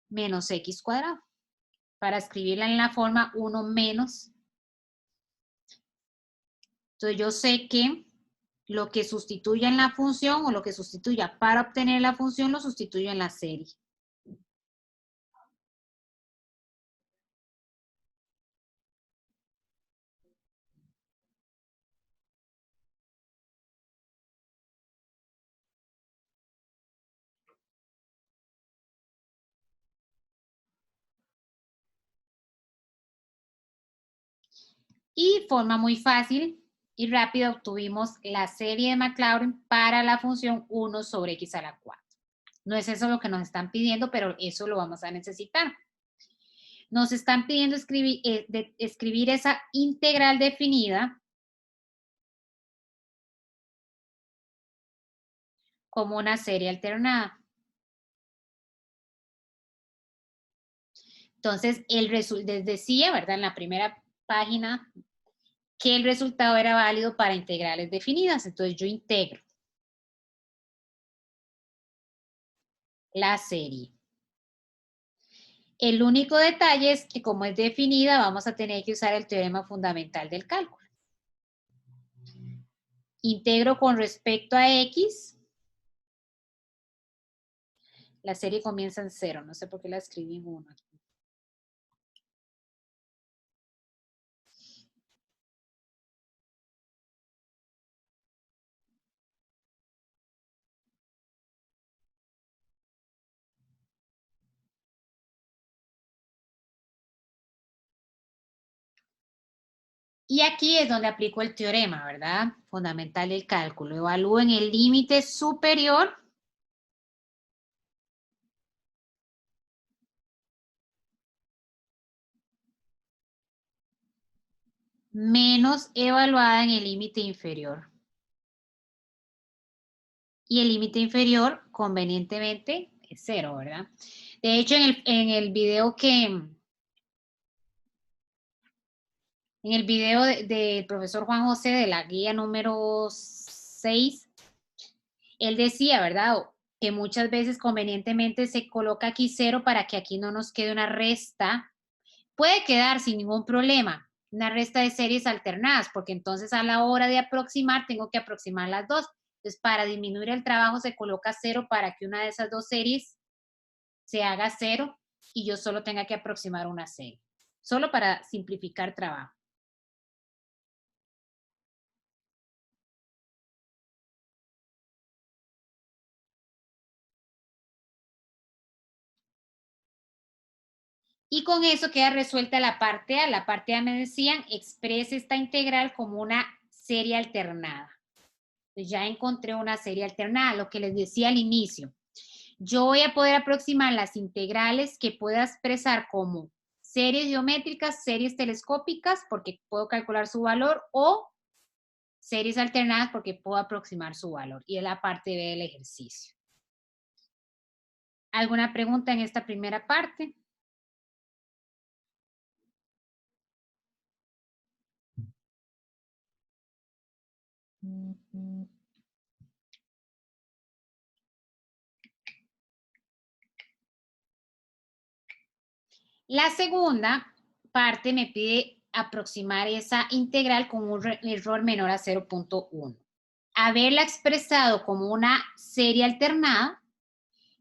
x cuadrado. Para escribirla en la forma 1 menos. Entonces, yo sé que lo que sustituya en la función o lo que sustituya para obtener la función lo sustituyo en la serie. Y forma muy fácil y rápida obtuvimos la serie de Maclaurin para la función 1 sobre x a la 4. No es eso lo que nos están pidiendo, pero eso lo vamos a necesitar. Nos están pidiendo escribir esa integral definida como una serie alternada. Entonces, les decía, ¿verdad? En la primera página que el resultado era válido para integrales definidas. Entonces, yo integro la serie. El único detalle es que como es definida, vamos a tener que usar el teorema fundamental del cálculo. Integro con respecto a x. La serie comienza en 0. No sé por qué la escribí en 1. Y aquí es donde aplico el teorema, ¿verdad? Fundamental del cálculo. Evalúo en el límite superior menos evaluada en el límite inferior. Y el límite inferior, convenientemente, es 0, ¿verdad? De hecho, en el video del profesor Juan José de la guía número 6, él decía, ¿verdad? Que muchas veces convenientemente se coloca aquí 0 para que aquí no nos quede una resta. Puede quedar sin ningún problema una resta de series alternadas, porque entonces a la hora de aproximar tengo que aproximar las dos. Entonces, para disminuir el trabajo se coloca 0 para que una de esas dos series se haga 0 y yo solo tenga que aproximar una serie. Solo para simplificar trabajo. Y con eso queda resuelta la parte A. La parte A me decían, exprese esta integral como una serie alternada. Entonces ya encontré una serie alternada, lo que les decía al inicio. Yo voy a poder aproximar las integrales que pueda expresar como series geométricas, series telescópicas, porque puedo calcular su valor, o series alternadas porque puedo aproximar su valor. Y es la parte B del ejercicio. ¿Alguna pregunta en esta primera parte? La segunda parte me pide aproximar esa integral con un error menor a 0.1. Haberla expresado como una serie alternada,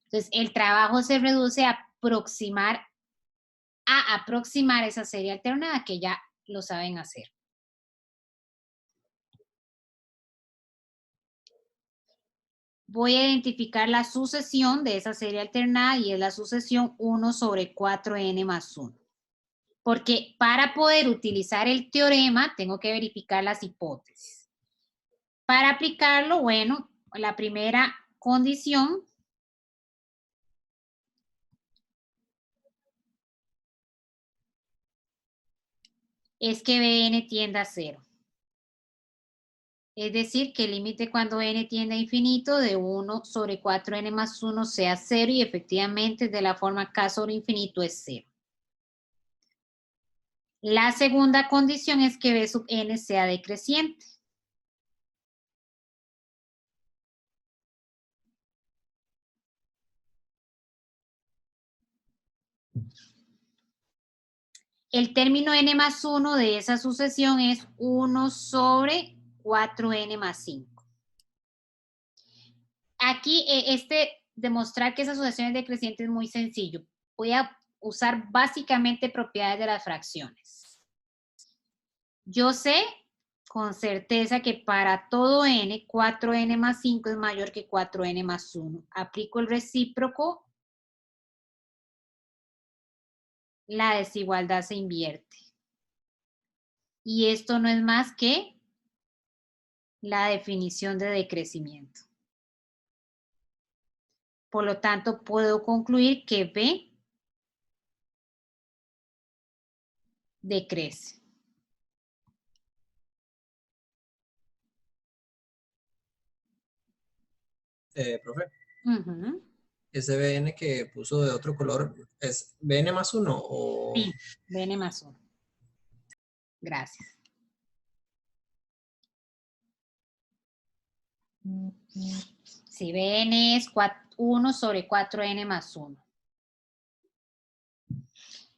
entonces el trabajo se reduce a aproximar esa serie alternada que ya lo saben hacer. Voy a identificar la sucesión de esa serie alternada y es la sucesión 1 sobre 4n más 1. Porque para poder utilizar el teorema tengo que verificar las hipótesis. Para aplicarlo, bueno, la primera condición es que Bn tienda a 0. Es decir, que el límite cuando n tiende a infinito de 1 sobre 4n más 1 sea 0 y efectivamente de la forma k sobre infinito es 0. La segunda condición es que B sub n sea decreciente. El término n más 1 de esa sucesión es 1 sobre 4n más 5. Aquí, demostrar que esa sucesión es decreciente es muy sencillo. Voy a usar básicamente propiedades de las fracciones. Yo sé con certeza que para todo n, 4n más 5 es mayor que 4n más 1. Aplico el recíproco, la desigualdad se invierte. Y esto no es más que la definición de decrecimiento. Por lo tanto, puedo concluir que B decrece. Profe, Ujú. ese BN que puso de otro color, ¿es BN más 1 o...? Sí, Bn más 1. Gracias. Si Bn es 1 sobre 4n más 1.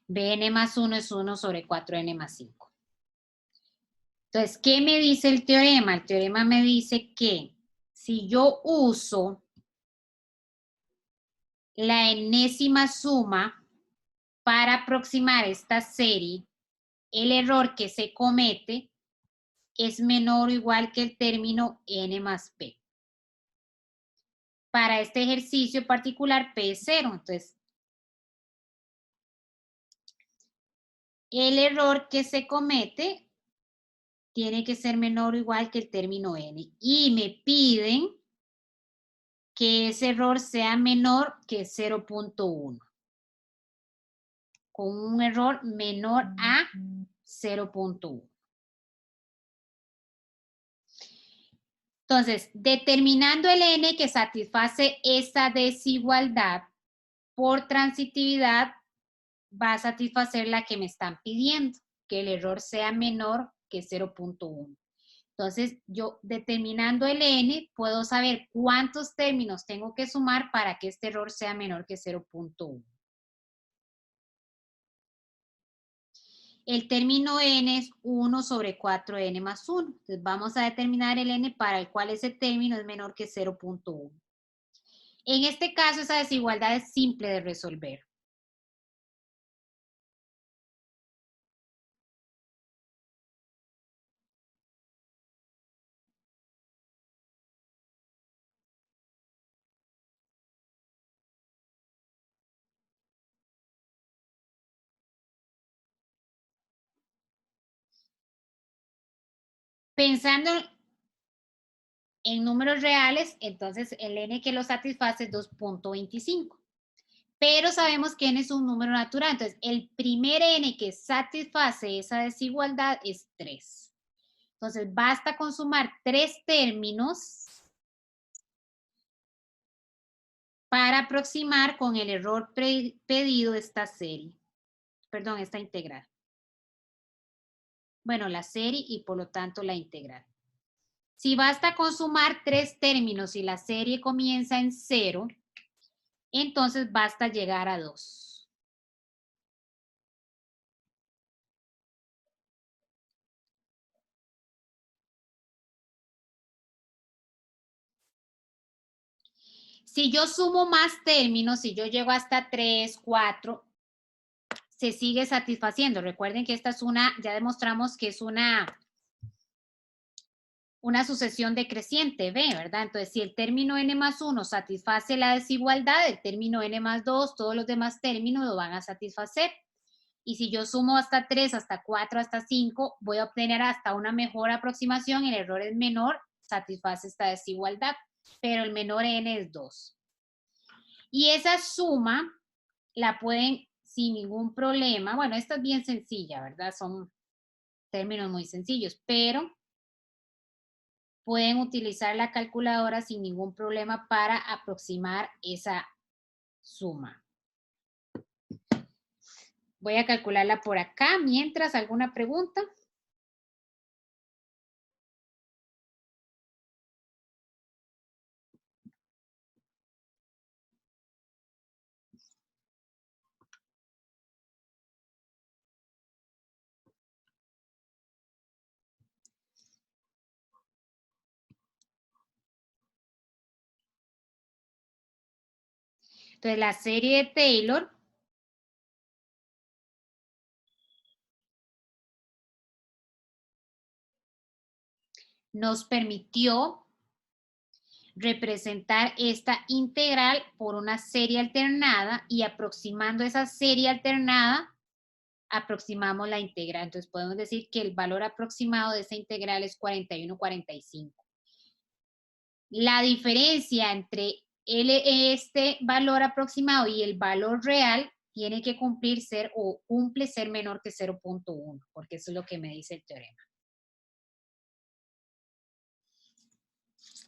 Bn más 1 es 1 sobre 4n más 5. Entonces, ¿qué me dice el teorema? El teorema me dice que si yo uso la enésima suma para aproximar esta serie, el error que se comete es menor o igual que el término n más p. Para este ejercicio particular, p es 0. Entonces, el error que se comete tiene que ser menor o igual que el término n. Y me piden que ese error sea menor que 0.1. Con un error menor a 0.1. Entonces, determinando el n que satisface esta desigualdad por transitividad, va a satisfacer la que me están pidiendo, que el error sea menor que 0.1. Entonces, yo determinando el n, puedo saber cuántos términos tengo que sumar para que este error sea menor que 0.1. El término n es 1 sobre 4n más 1. Entonces, vamos a determinar el n para el cual ese término es menor que 0.1. En este caso, esa desigualdad es simple de resolver. Pensando en números reales, entonces el n que lo satisface es 2.25. Pero sabemos que n es un número natural. Entonces, el primer n que satisface esa desigualdad es 3. Entonces, basta con sumar 3 términos para aproximar con el error pedido esta serie. Perdón, esta integral. Bueno, la serie y por lo tanto la integral. Si basta con sumar 3 términos y la serie comienza en 0, entonces basta llegar a 2. Si yo sumo más términos, si yo llego hasta 3, 4, se sigue satisfaciendo. Recuerden que esta es ya demostramos que es una sucesión decreciente, ¿ve? ¿Verdad? Entonces, si el término n más 1 satisface la desigualdad, el término n más 2, todos los demás términos lo van a satisfacer. Y si yo sumo hasta 3, hasta 4, hasta 5, voy a obtener hasta una mejor aproximación. El error es menor, satisface esta desigualdad, pero el menor n es 2. Y esa suma la pueden sin ningún problema. Bueno, esta es bien sencilla, ¿verdad? Son términos muy sencillos, pero pueden utilizar la calculadora sin ningún problema para aproximar esa suma. Voy a calcularla por acá. Mientras, ¿alguna pregunta? Entonces, la serie de Taylor nos permitió representar esta integral por una serie alternada y aproximando esa serie alternada, aproximamos la integral. Entonces, podemos decir que el valor aproximado de esa integral es 41,45. La diferencia entre este valor aproximado y el valor real tiene que cumple ser menor que 0.1, porque eso es lo que me dice el teorema.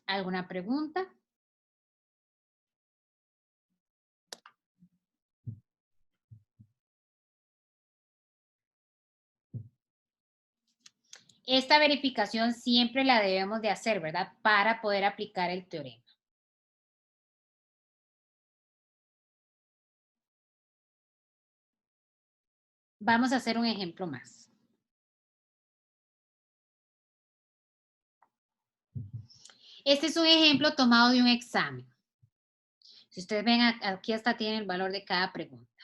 ¿Alguna pregunta? Esta verificación siempre la debemos de hacer, ¿verdad? Para poder aplicar el teorema. Vamos a hacer un ejemplo más. Este es un ejemplo tomado de un examen. Si ustedes ven, aquí hasta tienen el valor de cada pregunta.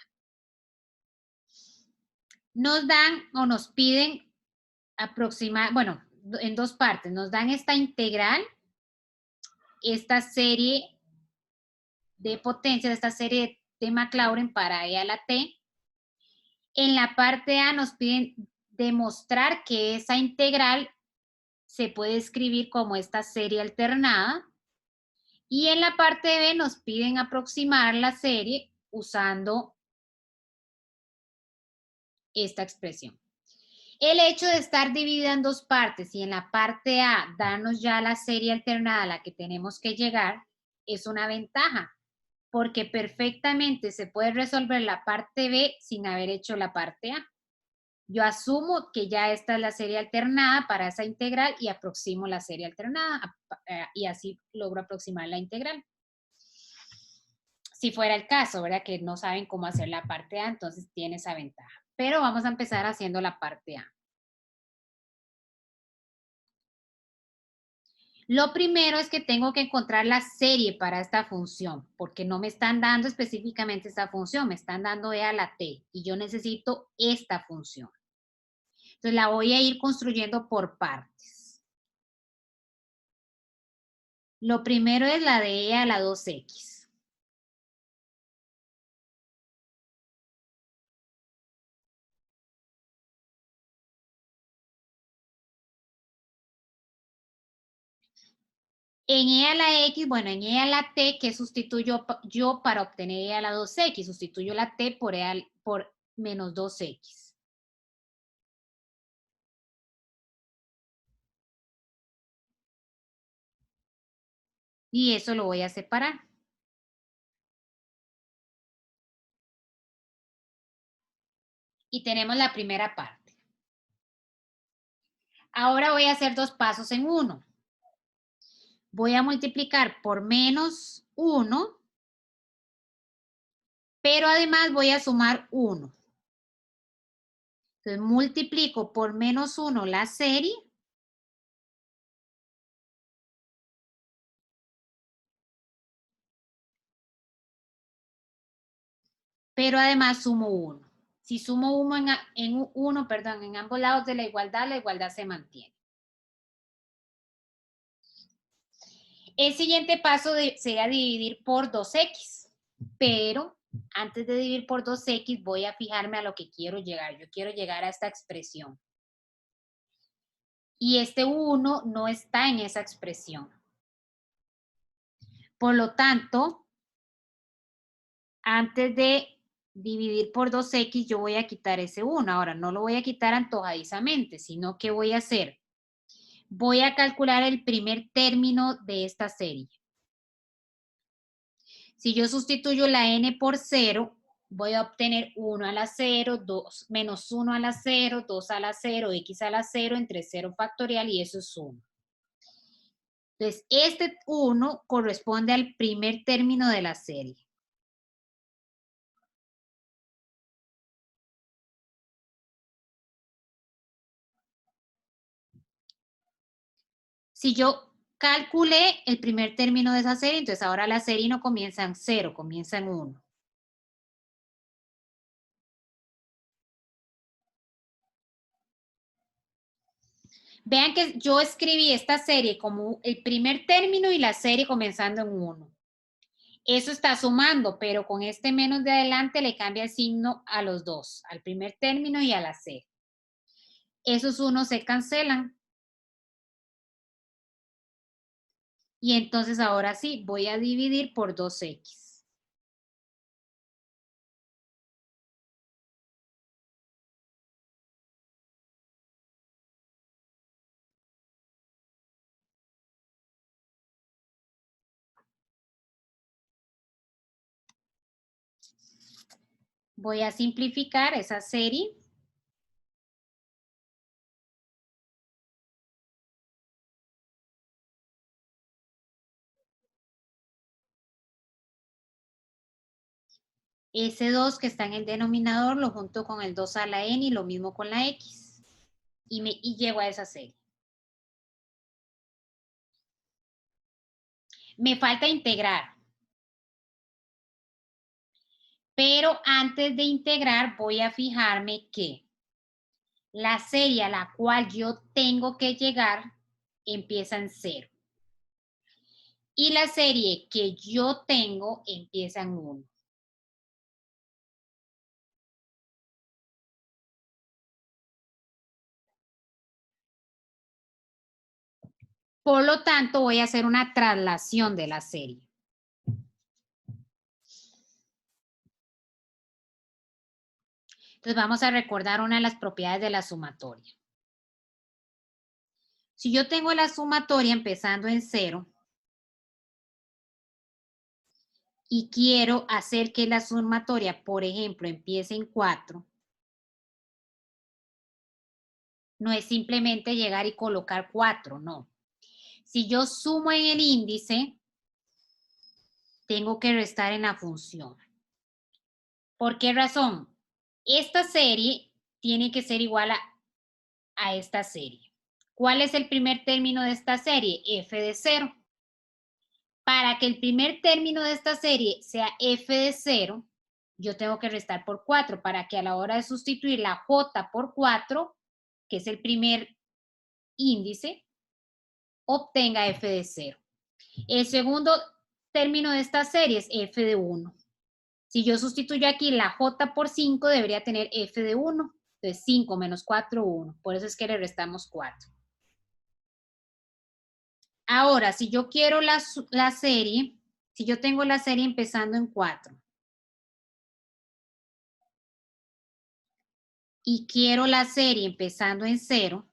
Nos dan o nos piden aproximar, bueno, en dos partes. Nos dan esta integral, esta serie de potencias, esta serie de Maclaurin para E a la T. En la parte A nos piden demostrar que esa integral se puede escribir como esta serie alternada. Y en la parte B nos piden aproximar la serie usando esta expresión. El hecho de estar dividida en dos partes y en la parte A darnos ya la serie alternada a la que tenemos que llegar es una ventaja, porque perfectamente se puede resolver la parte B sin haber hecho la parte A. Yo asumo que ya esta es la serie alternada para esa integral y aproximo la serie alternada y así logro aproximar la integral. Si fuera el caso, ¿verdad? Que no saben cómo hacer la parte A, entonces tiene esa ventaja. Pero vamos a empezar haciendo la parte A. Lo primero es que tengo que encontrar la serie para esta función, porque no me están dando específicamente esta función, me están dando E a la T, y yo necesito esta función. Entonces la voy a ir construyendo por partes. Lo primero es la de E a la 2X. En e a la x, bueno, en e a la t, ¿qué sustituyo yo para obtener e a la 2x? Sustituyo la t por menos 2x. Y eso lo voy a separar. Y tenemos la primera parte. Ahora voy a hacer 2 pasos en uno. Voy a multiplicar por menos 1, pero además voy a sumar 1. Entonces multiplico por menos 1 la serie. Pero además sumo 1. Si sumo 1 en ambos lados de la igualdad se mantiene. El siguiente paso sería dividir por 2x, pero antes de dividir por 2x voy a fijarme a lo que quiero llegar. Yo quiero llegar a esta expresión. Y este 1 no está en esa expresión. Por lo tanto, antes de dividir por 2x, yo voy a quitar ese 1. Ahora, no lo voy a quitar antojadizamente, sino que voy a hacer, voy a calcular el primer término de esta serie. Si yo sustituyo la n por 0, voy a obtener 1 a la 0, menos 1 a la 0, 2 a la 0, x a la 0 entre 0 factorial y eso es 1. Entonces, este 1 corresponde al primer término de la serie. Si yo calculé el primer término de esa serie, entonces ahora la serie no comienza en 0, comienza en 1. Vean que yo escribí esta serie como el primer término y la serie comenzando en 1. Eso está sumando, pero con este menos de adelante le cambia el signo a los dos, al primer término y a la serie. Esos unos se cancelan. Y entonces ahora sí, voy a dividir por 2x. Voy a simplificar esa serie. Ese 2 que está en el denominador lo junto con el 2 a la n y lo mismo con la x. Y llego a esa serie. Me falta integrar. Pero antes de integrar voy a fijarme que la serie a la cual yo tengo que llegar empieza en 0. Y la serie que yo tengo empieza en 1. Por lo tanto, voy a hacer una traslación de la serie. Entonces vamos a recordar una de las propiedades de la sumatoria. Si yo tengo la sumatoria empezando en 0 y quiero hacer que la sumatoria, por ejemplo, empiece en 4, no es simplemente llegar y colocar 4, no. Si yo sumo en el índice, tengo que restar en la función. ¿Por qué razón? Esta serie tiene que ser igual a esta serie. ¿Cuál es el primer término de esta serie? F de 0. Para que el primer término de esta serie sea f de 0, yo tengo que restar por 4 para que a la hora de sustituir la j por 4, que es el primer índice, obtenga f de 0. El segundo término de esta serie es f de 1. Si yo sustituyo aquí la j por 5, debería tener f de 1. Entonces 5 menos 4, 1. Por eso es que le restamos 4. Ahora, si yo quiero la serie, si yo tengo la serie empezando en 4 y quiero la serie empezando en 0,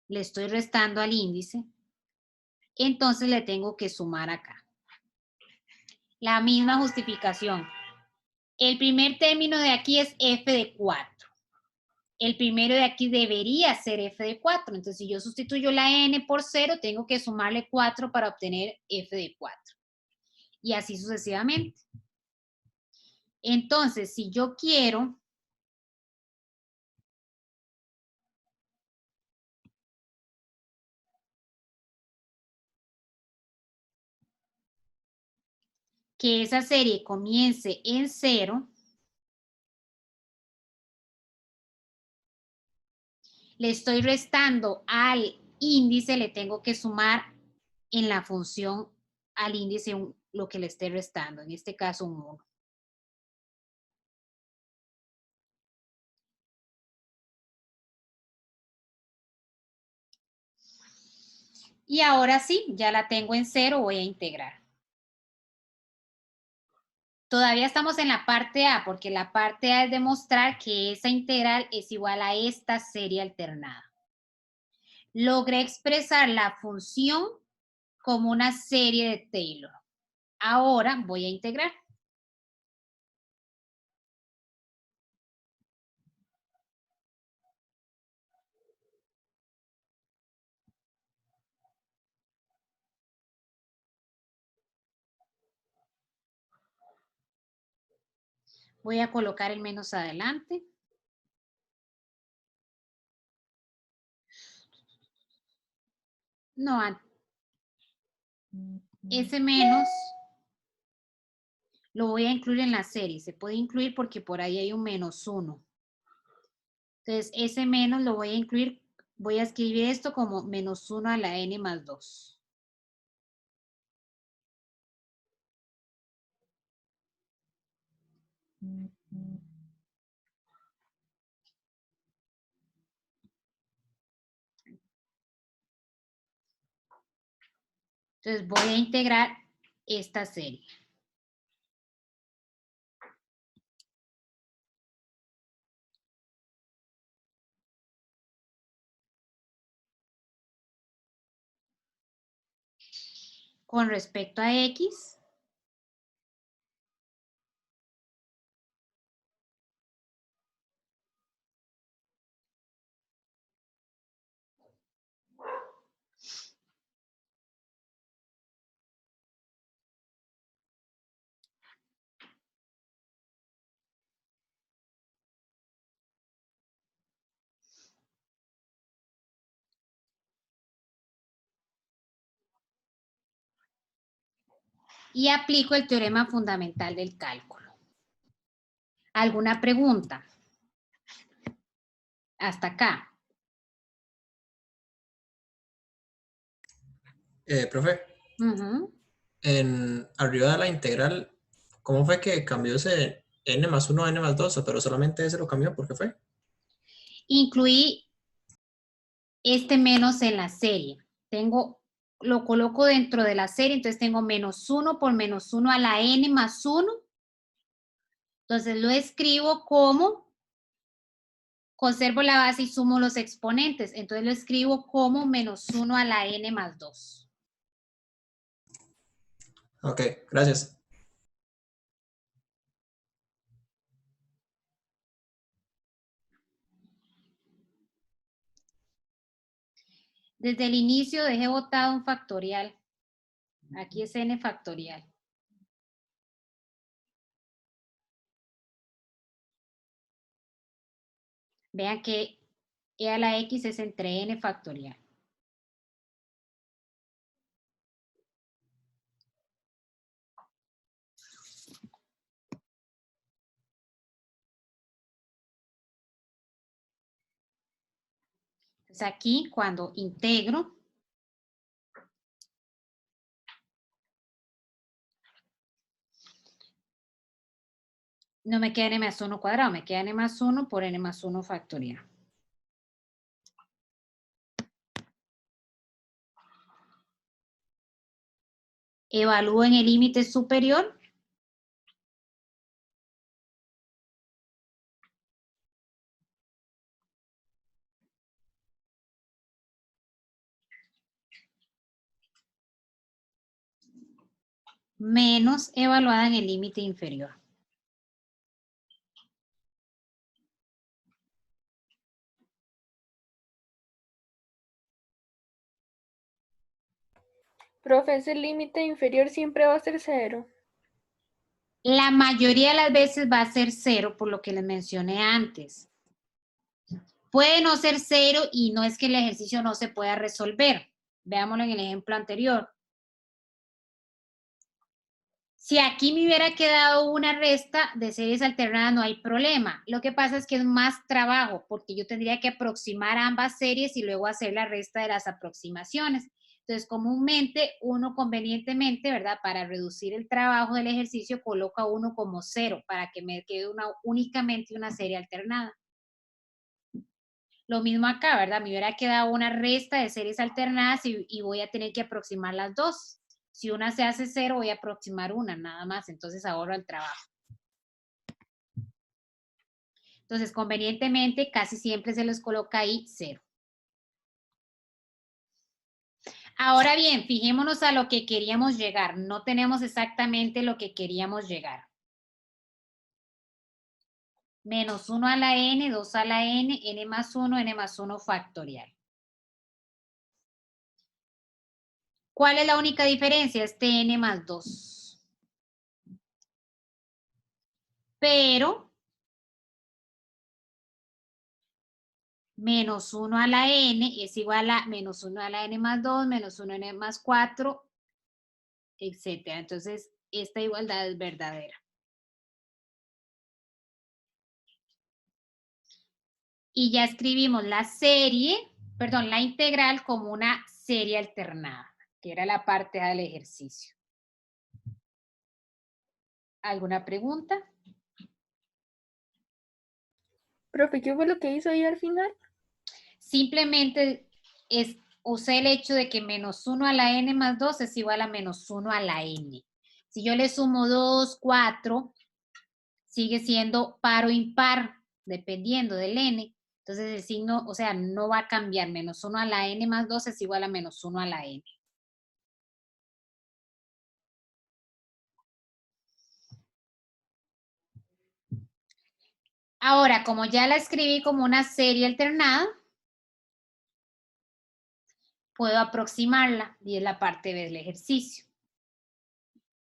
le estoy restando al índice, entonces le tengo que sumar acá. La misma justificación. El primer término de aquí es f de 4. El primero de aquí debería ser f de 4. Entonces, si yo sustituyo la n por 0, tengo que sumarle 4 para obtener f de 4. Y así sucesivamente. Entonces, si yo quiero que esa serie comience en 0, le estoy restando al índice, le tengo que sumar en la función al índice lo que le esté restando, en este caso un 1. Y ahora sí, ya la tengo en 0, voy a integrar. Todavía estamos en la parte A, porque la parte A es demostrar que esa integral es igual a esta serie alternada. Logré expresar la función como una serie de Taylor. Ahora voy a integrar. Voy a colocar el menos adelante. No, ese menos lo voy a incluir en la serie. Se puede incluir porque por ahí hay un menos 1. Entonces, ese menos lo voy a incluir. Voy a escribir esto como menos 1 a la n más 2. Entonces, voy a integrar esta serie. Con respecto a X, y aplico el teorema fundamental del cálculo. ¿Alguna pregunta? Hasta acá. Profe, arriba de la integral, ¿cómo fue que cambió ese n más 1 a n más 2? Pero solamente ese lo cambió, ¿por qué fue? Incluí este menos en la serie. Lo coloco dentro de la serie, entonces tengo menos 1 por menos 1 a la n más 1. Entonces lo escribo como, conservo la base y sumo los exponentes. Entonces lo escribo como menos 1 a la n más 2. Ok, gracias. Desde el inicio dejé botado un factorial. Aquí es n factorial. Vean que e a la x es entre n factorial. Entonces aquí cuando integro, no me queda n más 1 cuadrado, me queda n más 1 por n más 1 factorial. Evalúen el límite superior. Menos evaluada en el límite inferior. Profe, ese límite inferior siempre va a ser 0. La mayoría de las veces va a ser 0, por lo que les mencioné antes. Puede no ser 0 y no es que el ejercicio no se pueda resolver. Veámoslo en el ejemplo anterior. Si aquí me hubiera quedado una resta de series alternadas, no hay problema. Lo que pasa es que es más trabajo, porque yo tendría que aproximar ambas series y luego hacer la resta de las aproximaciones. Entonces, comúnmente, uno convenientemente, ¿verdad? Para reducir el trabajo del ejercicio, coloca uno como 0 para que me quede únicamente una serie alternada. Lo mismo acá, ¿verdad? Me hubiera quedado una resta de series alternadas y voy a tener que aproximar las dos. Si una se hace 0, voy a aproximar una, nada más. Entonces ahorro el trabajo. Entonces, convenientemente, casi siempre se les coloca ahí 0. Ahora bien, fijémonos a lo que queríamos llegar. No tenemos exactamente lo que queríamos llegar. Menos 1 a la n, 2 a la n más 1 factorial. ¿Cuál es la única diferencia? Este n más 2. Pero menos 1 a la n es igual a menos 1 a la n más 2, menos 1 a n más 4, etc. Entonces, esta igualdad es verdadera. Y ya escribimos la la integral como una serie alternada, que era la parte A del ejercicio. ¿Alguna pregunta? Profe, ¿qué fue lo que hizo ahí al final? Simplemente usé el hecho de que menos 1 a la n más 2 es igual a menos 1 a la n. Si yo le sumo 2, 4, sigue siendo par o impar, dependiendo del n. Entonces el signo, o sea, no va a cambiar. Menos 1 a la n más 2 es igual a menos 1 a la n. Ahora, como ya la escribí como una serie alternada, puedo aproximarla y es la parte B del ejercicio.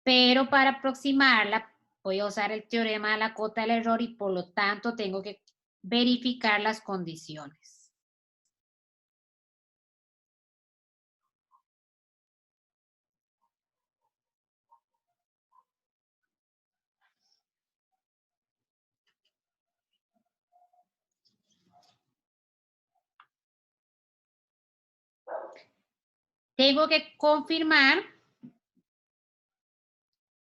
Pero para aproximarla, voy a usar el teorema de la cota del error y por lo tanto tengo que verificar las condiciones. Tengo que confirmar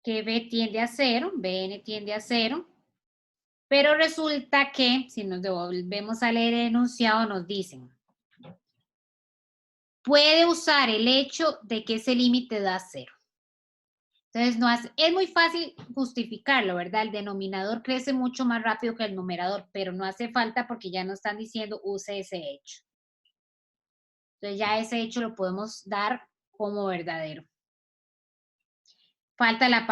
que B tiende a 0, Bn tiende a 0, pero resulta que, si nos devolvemos a leer el enunciado, nos dicen, puede usar el hecho de que ese límite da 0. Entonces, es muy fácil justificarlo, ¿verdad? El denominador crece mucho más rápido que el numerador, pero no hace falta porque ya nos están diciendo use ese hecho. Entonces, ya ese hecho lo podemos dar como verdadero. Falta la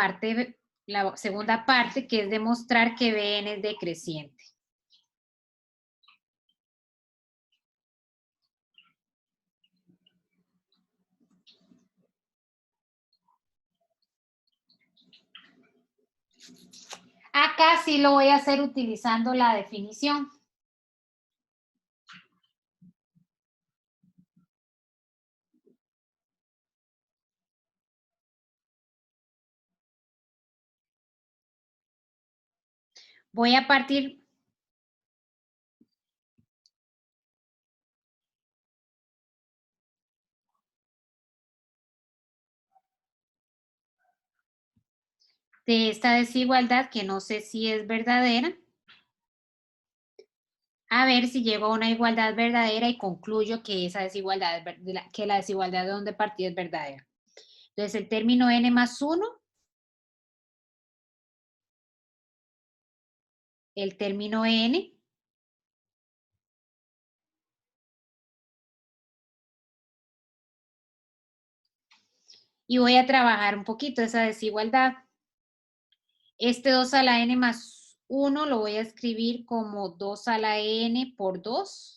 segunda parte, que es demostrar que Bn es decreciente. Acá sí lo voy a hacer utilizando la definición. Voy a partir de esta desigualdad, que no sé si es verdadera, a ver si llego a una igualdad verdadera y concluyo que esa desigualdad que la desigualdad de donde partí es verdadera. Entonces, el término n más 1, el término n, y voy a trabajar un poquito esa desigualdad. Este 2 a la n más 1 lo voy a escribir como 2 a la n por 2.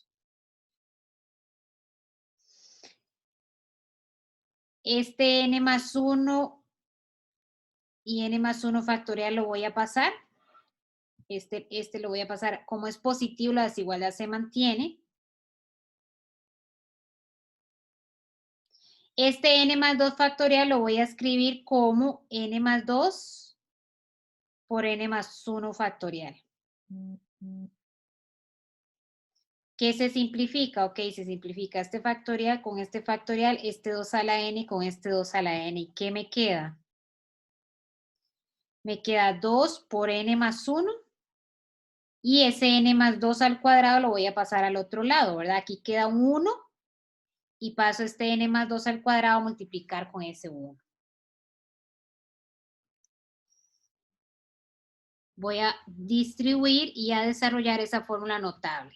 Este n más 1 y n más 1 factorial lo voy a pasar. Este lo voy a pasar. Como es positivo, la desigualdad se mantiene. Este n más 2 factorial lo voy a escribir como n más 2 por n más 1 factorial. ¿Qué se simplifica? Ok, se simplifica este factorial, este 2 a la n con este 2 a la n. ¿Y qué me queda? Me queda 2 por n más 1 y ese n más 2 al cuadrado lo voy a pasar al otro lado, ¿verdad? Aquí queda un 1 y paso este n más 2 al cuadrado a multiplicar con ese 1. Voy a distribuir y a desarrollar esa fórmula notable.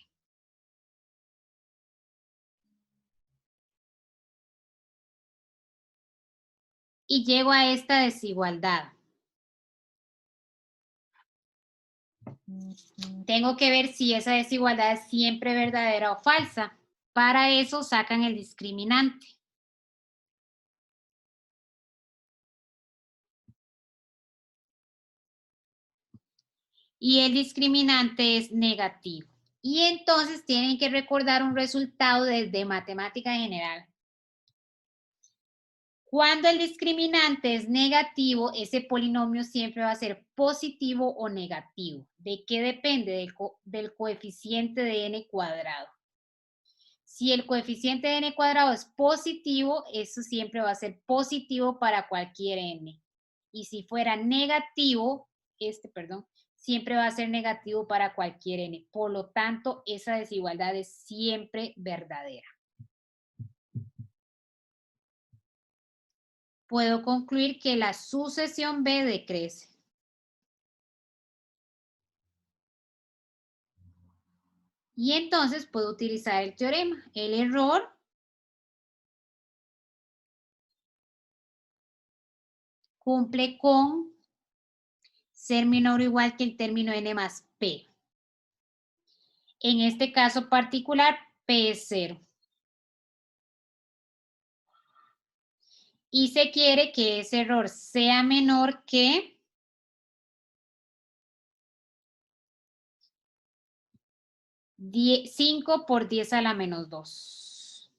Y llego a esta desigualdad. Tengo que ver si esa desigualdad es siempre verdadera o falsa. Para eso sacan el discriminante. Y el discriminante es negativo. Y entonces tienen que recordar un resultado desde matemática general. Cuando el discriminante es negativo, ese polinomio siempre va a ser positivo o negativo. ¿De qué depende? Del coeficiente de n cuadrado. Si el coeficiente de n cuadrado es positivo, eso siempre va a ser positivo para cualquier n. Y si fuera negativo, siempre va a ser negativo para cualquier n. Por lo tanto, esa desigualdad es siempre verdadera. Puedo concluir que la sucesión B decrece. Y entonces puedo utilizar el teorema. El error cumple con ser menor o igual que el término n más p. En este caso particular, p es 0. Y se quiere que ese error sea menor que 5 por 10 a la menos 2.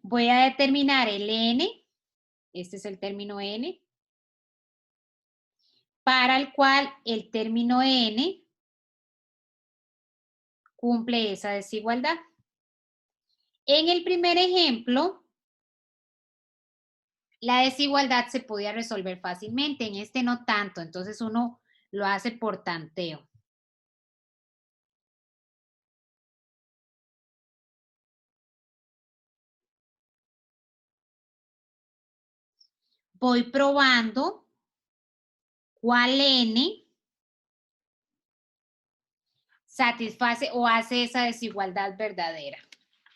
Voy a determinar el n, este es el término n, para el cual el término n cumple esa desigualdad. En el primer ejemplo, la desigualdad se podía resolver fácilmente, en este no tanto, entonces uno lo hace por tanteo. Voy probando cuál n satisface o hace esa desigualdad verdadera.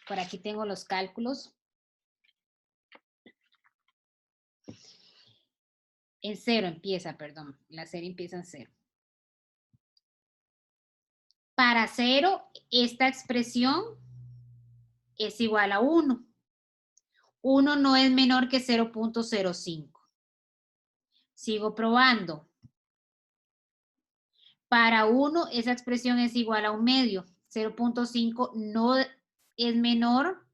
Por aquí tengo los cálculos. En 0 empieza, perdón. La serie empieza en 0. Para 0, esta expresión es igual a 1. 1 no es menor que 0.05. Sigo probando. Para 1, esa expresión es igual a 1 medio. 0.5 no es menor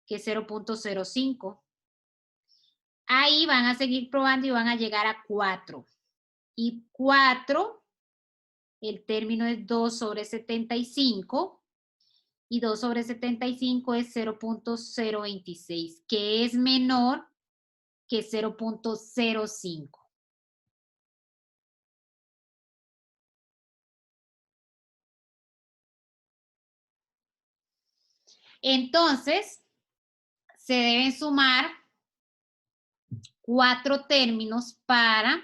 que 0.05. Ahí van a seguir probando y van a llegar a 4. Y 4, el término es 2 sobre 75. Y 2 sobre 75 es 0.026, que es menor que 0.05. Entonces, se deben sumar 4 términos para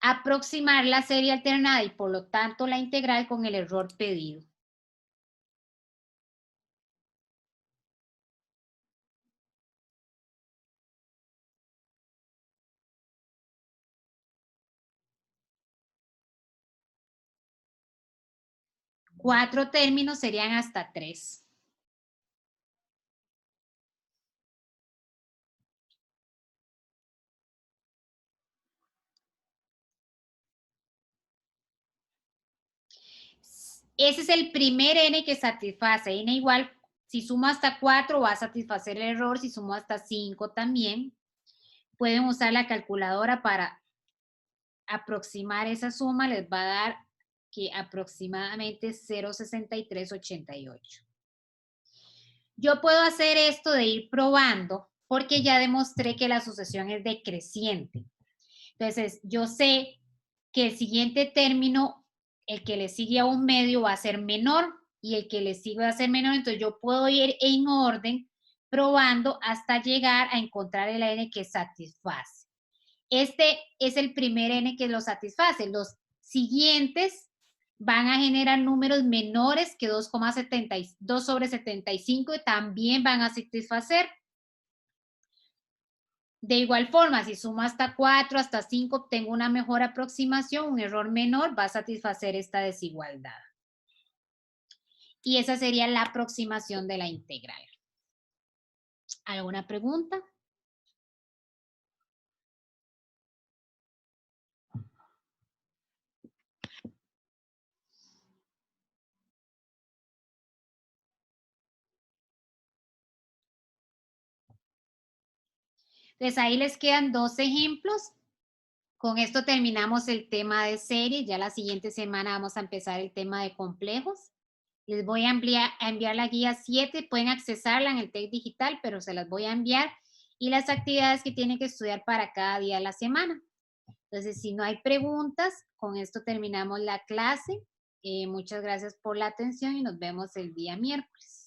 aproximar la serie alternada y por lo tanto la integral con el error pedido. Cuatro términos serían hasta 3. Ese es el primer n que satisface. N igual, si sumo hasta 4 va a satisfacer el error, si sumo hasta 5 también. Pueden usar la calculadora para aproximar esa suma, les va a dar que aproximadamente 0,6388. Yo puedo hacer esto de ir probando porque ya demostré que la sucesión es decreciente. Entonces, yo sé que el siguiente término, el que le sigue a un medio va a ser menor y el que le sigue va a ser menor. Entonces, yo puedo ir en orden probando hasta llegar a encontrar el n que satisface. Este es el primer n que lo satisface. Los siguientes van a generar números menores que 2 sobre 75 y también van a satisfacer. De igual forma, si sumo hasta 4, hasta 5, obtengo una mejor aproximación, un error menor va a satisfacer esta desigualdad. Y esa sería la aproximación de la integral. ¿Alguna pregunta? Entonces ahí les quedan 2 ejemplos. Con esto terminamos el tema de series. Ya la siguiente semana vamos a empezar el tema de complejos. Les voy a enviar la guía 7. Pueden accesarla en el TEC digital, pero se las voy a enviar. Y las actividades que tienen que estudiar para cada día de la semana. Entonces, si no hay preguntas, con esto terminamos la clase. Muchas gracias por la atención y nos vemos el día miércoles.